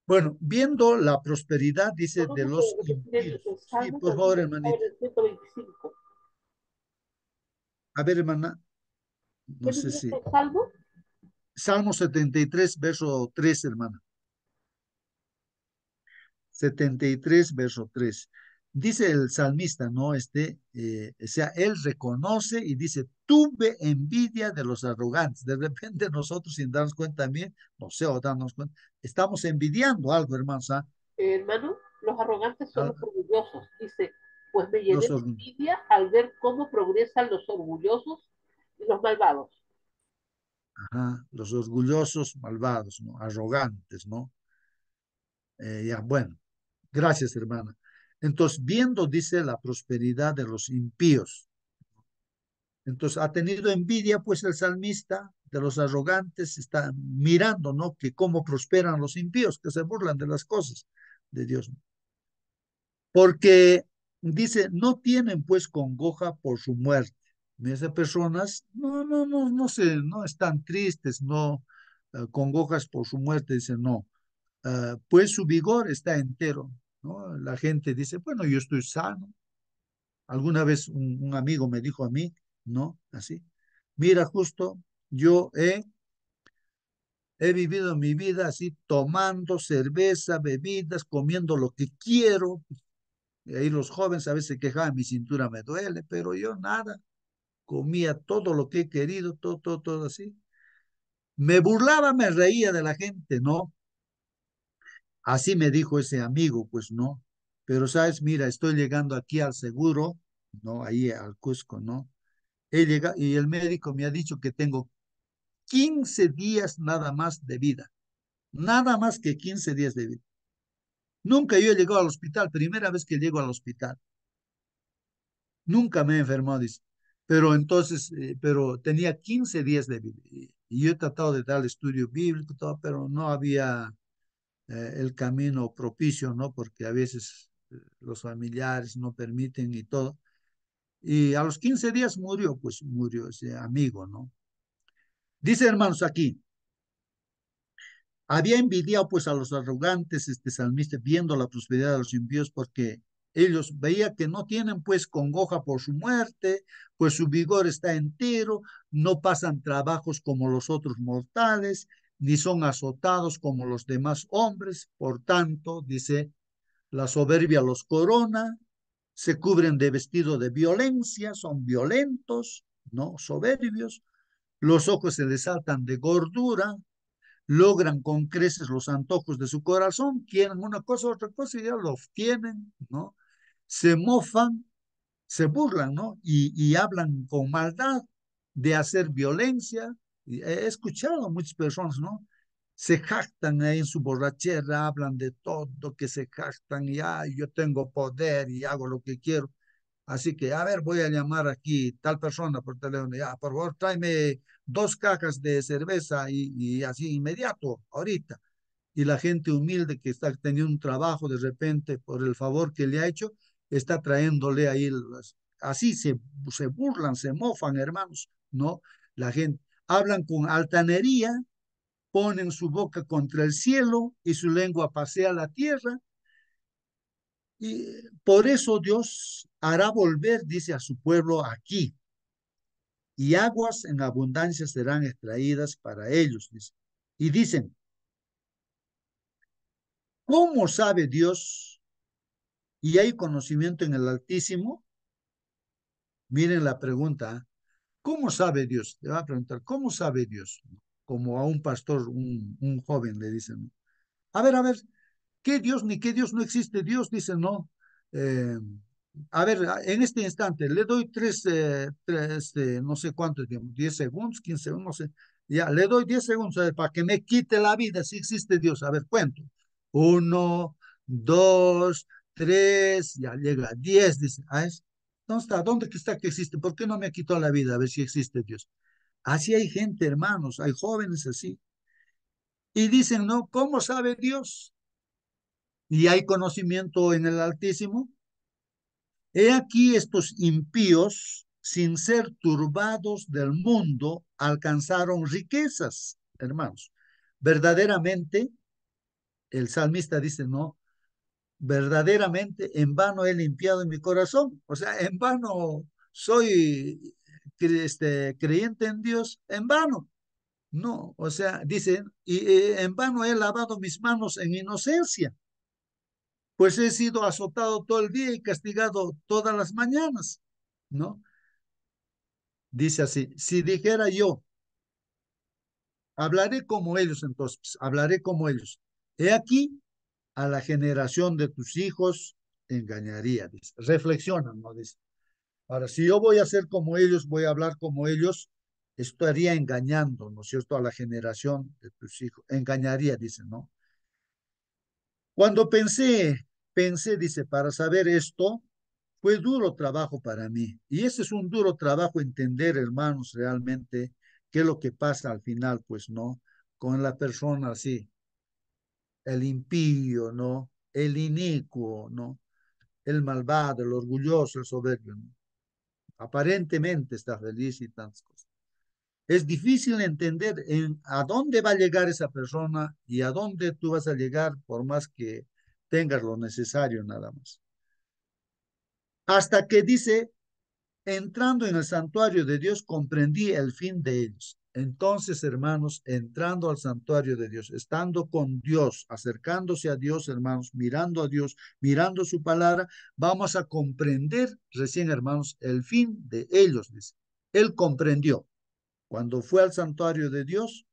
Bueno, viendo la prosperidad, dice, de ¿Dónde los tiene impíos. el Sí, Salmo? por favor, A ver, hermanita. el 125. A ver, hermana, ¿Qué no sé dice si. el Salmo? Salmo 73, verso 3, hermana. 73, verso 3. Dice el salmista, ¿no? O sea, él reconoce y dice, tuve envidia de los arrogantes. De repente nosotros, sin darnos cuenta también, no sé, o darnos cuenta, estamos envidiando algo, hermanos, ¿ah? Hermano, los arrogantes son A- los orgullosos. Dice, pues me llené Los, de or- envidia al ver cómo progresan los orgullosos y los malvados. los orgullosos, malvados, ¿no? Arrogantes, ¿no? Ya, bueno, gracias, hermana. Entonces, viendo, dice, la prosperidad de los impíos. Entonces, ha tenido envidia, pues, el salmista de los arrogantes, está mirando, ¿no? Que cómo prosperan los impíos, que se burlan de las cosas de Dios. Porque, dice, no tienen, pues, congoja por su muerte. Esas personas, no están tristes, no congojas por su muerte, dice, no. Pues su vigor está entero, ¿no? La gente dice, bueno, yo estoy sano. Alguna vez un amigo me dijo a mí, ¿no? Así, mira, justo yo he vivido mi vida así, tomando cerveza, bebidas, comiendo lo que quiero. Y ahí los jóvenes a veces se quejaban, mi cintura me duele, pero yo nada, comía todo lo que he querido, todo así. Me burlaba, me reía de la gente, ¿no? Así me dijo ese amigo, pues no. Pero sabes, mira, estoy llegando aquí al seguro, ¿no? Ahí al Cusco, ¿no? He llegado y el médico me ha dicho que tengo 15 días nada más de vida. Nada más que 15 días de vida. Nunca yo he llegado al hospital, primera vez que llego al hospital. Nunca me he enfermado, dice. Pero entonces, pero tenía 15 días de vida. Y yo he tratado de dar estudio bíblico, todo, pero no había el camino propicio, ¿no? Porque a veces los familiares no permiten y todo. Y a los 15 días murió, pues murió ese amigo, ¿no? Dice, hermanos, aquí, había envidiado pues a los arrogantes, este salmista, viendo la prosperidad de los impíos, porque ellos veían que no tienen pues congoja por su muerte, pues su vigor está entero, no pasan trabajos como los otros mortales, ni son azotados como los demás hombres. Por tanto, dice, la soberbia los corona se cubren de vestido de violencia, son violentos, ¿no? Soberbios, los ojos se les saltan de gordura, logran con creces los antojos de su corazón, quieren una cosa, otra cosa y ya lo obtienen, ¿no? Se mofan, se burlan, ¿no? Y hablan con maldad de hacer violencia. Y he escuchado a muchas personas, ¿no? Se jactan ahí en su borrachera, hablan de todo, que se jactan y yo tengo poder y hago lo que quiero. Así que, a ver, voy a llamar aquí tal persona por teléfono. Ya, por favor, tráeme 2 cajas de cerveza y así inmediato, ahorita. Y la gente humilde que está teniendo un trabajo de repente por el favor que le ha hecho, está trayéndole ahí, así se burlan, se mofan, hermanos, ¿no? La gente hablan con altanería, ponen su boca contra el cielo y su lengua pasea la tierra. Y por eso Dios hará volver, dice, a su pueblo aquí, y aguas en abundancia serán extraídas para ellos, dice. Y dicen, ¿cómo sabe Dios y hay conocimiento en el Altísimo? Miren la pregunta, ¿cómo sabe Dios? Le va a preguntar, ¿cómo sabe Dios? Como a un pastor, un joven le dicen, a ver, ¿qué Dios ni qué Dios no existe? Dios dice, no. Eh, a ver, en este instante le doy no sé cuánto tiempo, 10 segundos, 15 segundos, no sé. Ya, le doy 10 segundos para que me quite la vida si existe Dios. A ver, cuento. Uno, dos, tres, ya llega 10, dice. ¿Dónde está? ¿Dónde está que existe? ¿Por qué no me quitó la vida? A ver si existe Dios. Así hay gente, hermanos, hay jóvenes así. Y dicen, no, ¿cómo sabe Dios? Y hay conocimiento en el Altísimo. He aquí estos impíos, sin ser turbados del mundo, alcanzaron riquezas, hermanos. Verdaderamente, el salmista dice, no, verdaderamente en vano he limpiado mi corazón. O sea, en vano soy creyente en Dios, en vano. No, o sea, dice, y en vano he lavado mis manos en inocencia, pues he sido azotado todo el día y castigado todas las mañanas, ¿no? Dice así, si dijera yo, hablaré como ellos entonces, hablaré como ellos. He aquí, a la generación de tus hijos engañaría, dice. Reflexiona, ¿no? Dice. Ahora, si yo voy a ser como ellos, voy a hablar como ellos, estaría engañando, ¿no es cierto?, a la generación de tus hijos. Engañaría, dice, ¿no? Cuando pensé, dice, para saber esto, fue duro trabajo para mí. Y ese es un duro trabajo entender, hermanos, realmente qué es lo que pasa al final, pues, ¿no? Con la persona así, el impío, ¿no? El inicuo, ¿no? El malvado, el orgulloso, el soberbio, ¿no? Aparentemente está feliz y tantas cosas. Es difícil entender a dónde va a llegar esa persona y a dónde tú vas a llegar por más que tengas lo necesario nada más. Hasta que dice, entrando en el santuario de Dios, comprendí el fin de ellos. Entonces, hermanos, entrando al santuario de Dios, estando con Dios, acercándose a Dios, hermanos, mirando a Dios, mirando su palabra, vamos a comprender recién, hermanos, el fin de ellos, dice. Él comprendió. Cuando fue al santuario de Dios,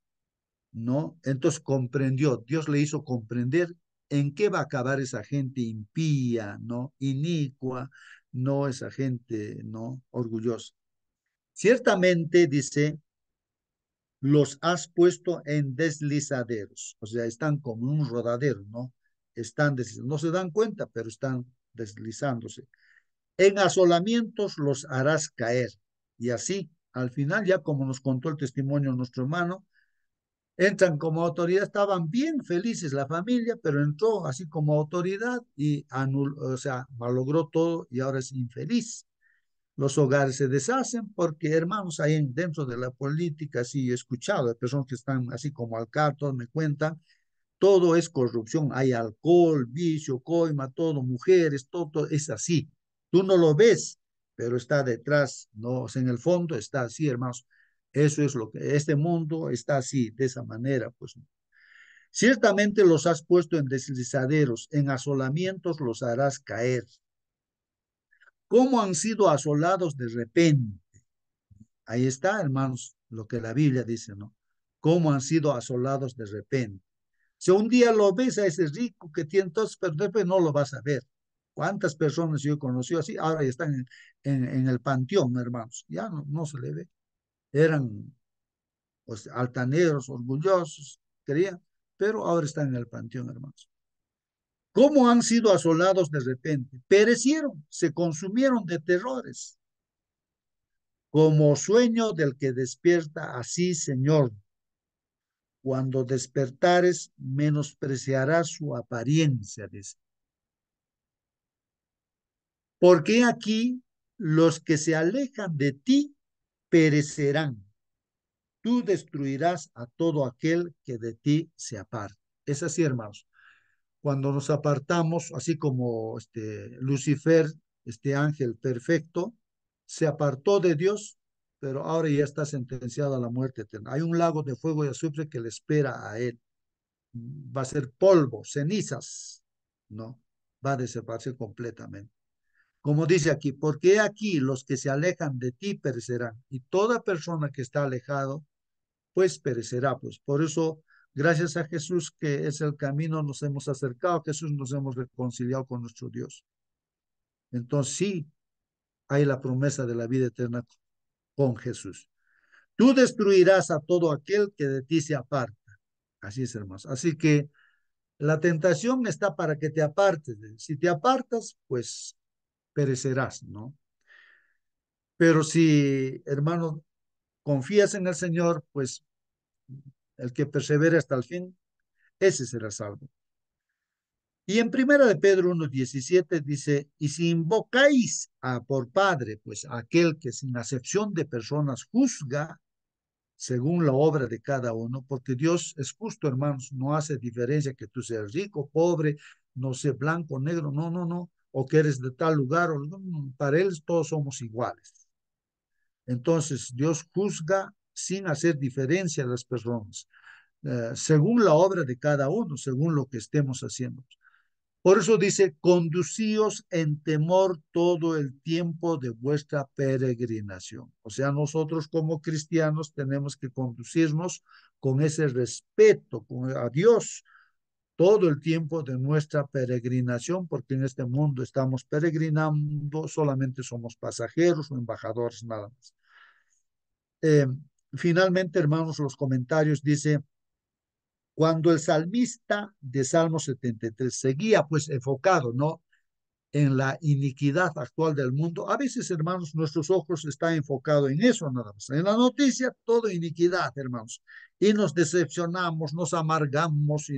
¿no? Entonces comprendió, Dios le hizo comprender en qué va a acabar esa gente impía, ¿no? Inicua, no esa gente, ¿no? Orgullosa. Ciertamente, dice, los has puesto en deslizaderos, o sea, están como un rodadero, ¿no? No se dan cuenta, pero están deslizándose. En asolamientos los harás caer. Y así, al final, ya como nos contó el testimonio nuestro hermano, entran como autoridad, estaban bien felices la familia, pero entró así como autoridad y o sea, malogró todo y ahora es infeliz. Los hogares se deshacen porque, hermanos, ahí dentro de la política, sí he escuchado de personas que están así como alcaldes, me cuentan, todo es corrupción, hay alcohol, vicio, coima, todo, mujeres, todo es así. Tú no lo ves, pero está detrás, no, o sea, en el fondo está así, hermanos. Eso es lo que este mundo está así, de esa manera, pues. Ciertamente los has puesto en deslizaderos, en asolamientos los harás caer. ¿Cómo han sido asolados de repente? Ahí está, hermanos, lo que la Biblia dice, ¿no? ¿Cómo han sido asolados de repente? Si un día lo ves a ese rico que tiene todo, pero después no lo vas a ver. ¿Cuántas personas yo he conocido así? Ahora ya están en el panteón, hermanos. Ya no se le ve. Eran pues, altaneros, orgullosos, querían, pero ahora están en el panteón, hermanos. ¿Cómo han sido asolados de repente? Perecieron, se consumieron de terrores, como sueño del que despierta, así, Señor. Cuando despertares, menospreciarás su apariencia, dice. Porque aquí los que se alejan de ti perecerán. Tú destruirás a todo aquel que de ti se aparte. Es así, hermanos. Cuando nos apartamos, así como Lucifer, este ángel perfecto, se apartó de Dios, pero ahora ya está sentenciado a la muerte eterna. Hay un lago de fuego y azufre que le espera a él. Va a ser polvo, cenizas, ¿no? Va a desaparecer completamente. Como dice aquí, porque aquí los que se alejan de ti perecerán, y toda persona que está alejado, pues perecerá. Pues por eso, gracias a Jesús, que es el camino, nos hemos acercado a Jesús, nos hemos reconciliado con nuestro Dios. Entonces sí, hay la promesa de la vida eterna con Jesús. Tú destruirás a todo aquel que de ti se aparta. Así es, hermanos. Así que la tentación está para que te apartes. Si te apartas, pues perecerás, ¿no? Pero si, hermano, confías en el Señor, pues el que persevere hasta el fin, ese será salvo. Y en primera de Pedro 1:17 dice, y si invocáis por Padre, pues aquel que sin acepción de personas juzga según la obra de cada uno, porque Dios es justo, hermanos, no hace diferencia que tú seas rico, pobre, no sé, blanco, negro, no, o que eres de tal lugar, para Él todos somos iguales. Entonces, Dios juzga sin hacer diferencia a las personas, según la obra de cada uno, según lo que estemos haciendo. Por eso dice, conducíos en temor todo el tiempo de vuestra peregrinación. O sea, nosotros como cristianos tenemos que conducirnos con ese respeto a Dios todo el tiempo de nuestra peregrinación, porque en este mundo estamos peregrinando, solamente somos pasajeros o embajadores nada más. Eh, Finalmente, hermanos, los comentarios dice, cuando el salmista de Salmo 73 seguía pues enfocado, ¿no? En la iniquidad actual del mundo. A veces, hermanos, nuestros ojos están enfocados en eso nada más. En la noticia, todo iniquidad, hermanos. Y nos decepcionamos, nos amargamos,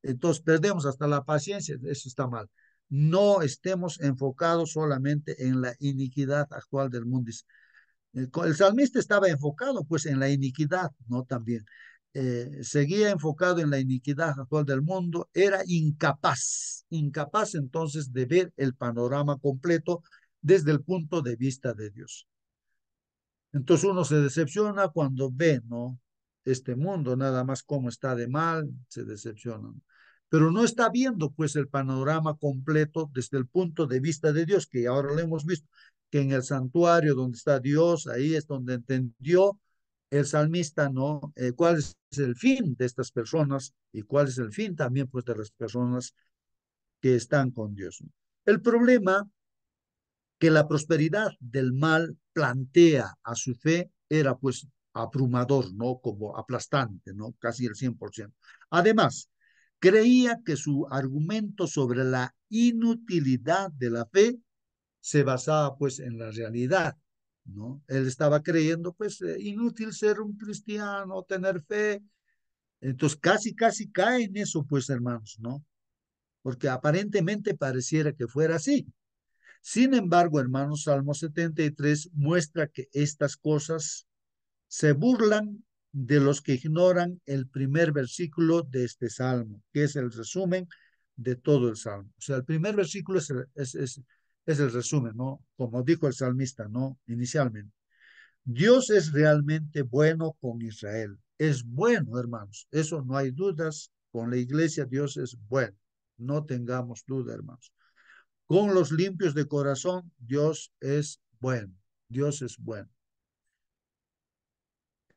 entonces perdemos hasta la paciencia. Eso está mal. No estemos enfocados solamente en la iniquidad actual del mundo. El salmista estaba enfocado pues en la iniquidad, ¿no? También. Seguía enfocado en la iniquidad actual del mundo, era incapaz entonces de ver el panorama completo desde el punto de vista de Dios. Entonces uno se decepciona cuando ve, ¿no? Este mundo, nada más cómo está de mal, se decepciona, ¿no? Pero no está viendo pues el panorama completo desde el punto de vista de Dios, que ahora lo hemos visto, que en el santuario donde está Dios, ahí es donde entendió el salmista, ¿no? ¿Cuál es el fin de estas personas y cuál es el fin también pues de las personas que están con Dios, ¿no? El problema que la prosperidad del mal plantea a su fe era pues abrumador, ¿no? Como aplastante, ¿no? Casi el 100%. Además, creía que su argumento sobre la inutilidad de la fe se basaba pues en la realidad, ¿no? Él estaba creyendo pues inútil ser un cristiano, tener fe. Entonces casi cae en eso pues hermanos, ¿no? Porque aparentemente pareciera que fuera así. Sin embargo, hermanos, Salmo 73 muestra que estas cosas se burlan de los que ignoran el primer versículo de este salmo, que es el resumen de todo el salmo. O sea, el primer versículo es el resumen, ¿no? Como dijo el salmista, ¿no? Inicialmente. Dios es realmente bueno con Israel. Es bueno, hermanos. Eso no hay dudas. Con la iglesia Dios es bueno. No tengamos duda, hermanos. Con los limpios de corazón, Dios es bueno. Dios es bueno.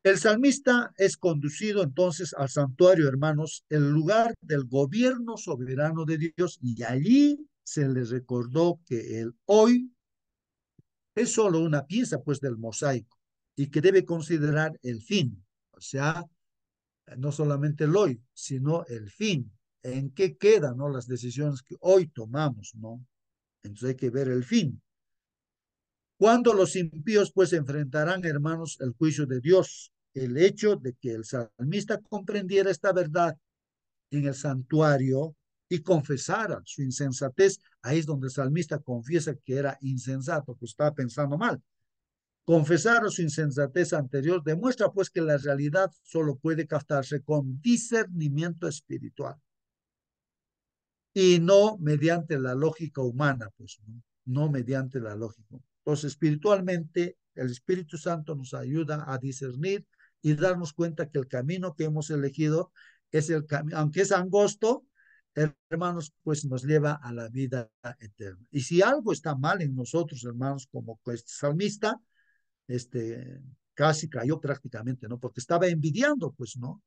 El salmista es conducido entonces al santuario, hermanos, el lugar del gobierno soberano de Dios, y allí se les recordó que el hoy es solo una pieza, pues, del mosaico y que debe considerar el fin, o sea, no solamente el hoy, sino el fin, en qué quedan, ¿no?, las decisiones que hoy tomamos, ¿no? Entonces hay que ver el fin. Cuando los impíos pues enfrentarán, hermanos, el juicio de Dios, el hecho de que el salmista comprendiera esta verdad en el santuario y confesara su insensatez, ahí es donde el salmista confiesa que era insensato, que estaba pensando mal. Confesar su insensatez anterior demuestra pues que la realidad solo puede captarse con discernimiento espiritual y no mediante la lógica humana, pues, no mediante la lógica. Entonces, espiritualmente, el Espíritu Santo nos ayuda a discernir y darnos cuenta que el camino que hemos elegido es el camino, aunque es angosto, hermanos, pues nos lleva a la vida eterna. Y si algo está mal en nosotros, hermanos, como este salmista, casi cayó prácticamente, ¿no? Porque estaba envidiando, pues, ¿no?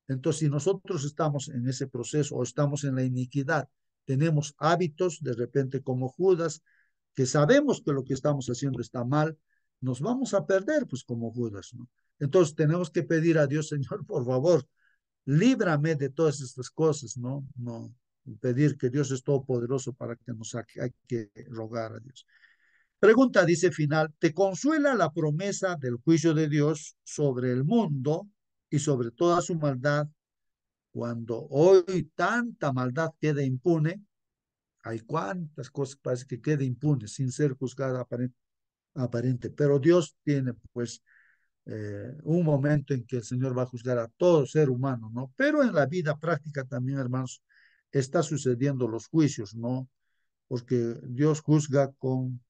Entonces, si nosotros estamos en ese proceso o estamos en la iniquidad, tenemos hábitos de repente como Judas, que sabemos que lo que estamos haciendo está mal, nos vamos a perder, pues, como Judas, ¿no? Entonces, tenemos que pedir a Dios, Señor, por favor, líbrame de todas estas cosas, ¿no? No, pedir que Dios es todopoderoso para que nos saque, hay que rogar a Dios. Pregunta, dice final, ¿te consuela la promesa del juicio de Dios sobre el mundo y sobre toda su maldad cuando hoy tanta maldad queda impune? Hay cuantas cosas parece que queda impune sin ser juzgada aparente, pero Dios tiene pues un momento en que el Señor va a juzgar a todo ser humano, ¿no? Pero en la vida práctica también, hermanos, está sucediendo los juicios, ¿no? Porque Dios juzga con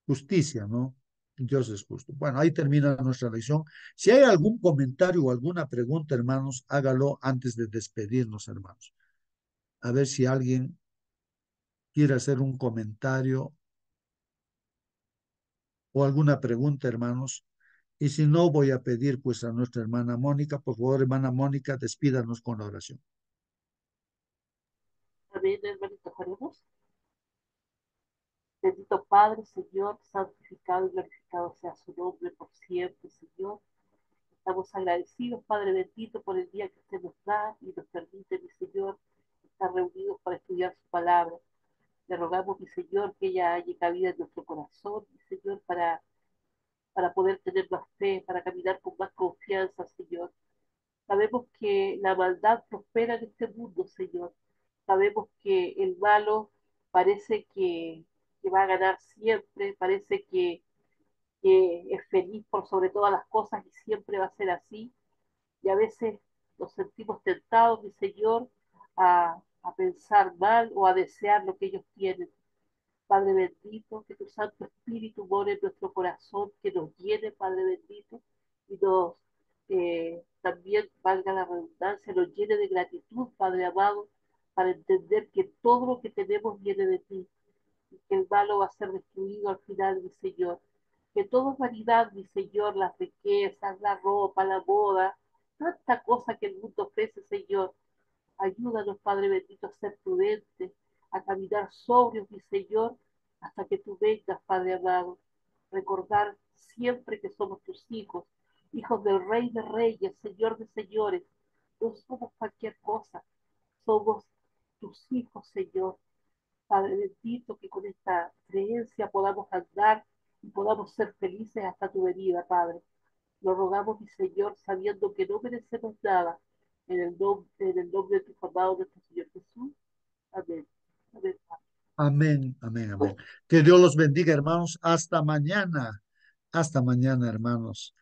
justicia, ¿no? Dios es justo. Bueno, ahí termina nuestra lección. Si hay algún comentario o alguna pregunta, hermanos, hágalo antes de despedirnos, hermanos. A ver si alguien quiere hacer un comentario o alguna pregunta, hermanos. Y si no, voy a pedir pues a nuestra hermana Mónica, por favor, hermana Mónica, despídanos con la oración. Amén, hermanito, oremos. Bendito Padre, Señor, santificado y glorificado sea su nombre por siempre, Señor. Estamos agradecidos, Padre bendito, por el día que usted nos da y nos permite, mi Señor, estar reunidos para estudiar su palabra. Le rogamos, mi Señor, que ella haya cabida en nuestro corazón, mi Señor, para poder tener más fe, para caminar con más confianza, Señor. Sabemos que la maldad prospera en este mundo, Señor. Sabemos que el malo parece que va a ganar siempre, parece que es feliz por sobre todas las cosas y siempre va a ser así. Y a veces nos sentimos tentados, mi Señor, a pensar mal o a desear lo que ellos tienen. Padre bendito, que tu Santo Espíritu more en nuestro corazón, que nos llene, Padre bendito, y nos también, valga la redundancia, nos llene de gratitud, Padre amado, para entender que todo lo que tenemos viene de ti, y que el malo va a ser destruido al final, mi Señor. Que todo es vanidad, mi Señor, las riquezas, la ropa, la moda, tanta cosa que el mundo ofrece, Señor. Ayúdanos, Padre bendito, a ser prudentes, a caminar sobrios, mi Señor, hasta que tú vengas, Padre amado. Recordar siempre que somos tus hijos, hijos del Rey de Reyes, Señor de Señores. No somos cualquier cosa, somos tus hijos, Señor. Padre bendito, que con esta creencia podamos andar y podamos ser felices hasta tu venida, Padre. Lo rogamos, mi Señor, sabiendo que no merecemos nada. En el nombre de tu amado, nuestro Señor Jesús. Amén. Amén. Amén, amén, amén. Que Dios los bendiga, hermanos. Hasta mañana. Hasta mañana, hermanos.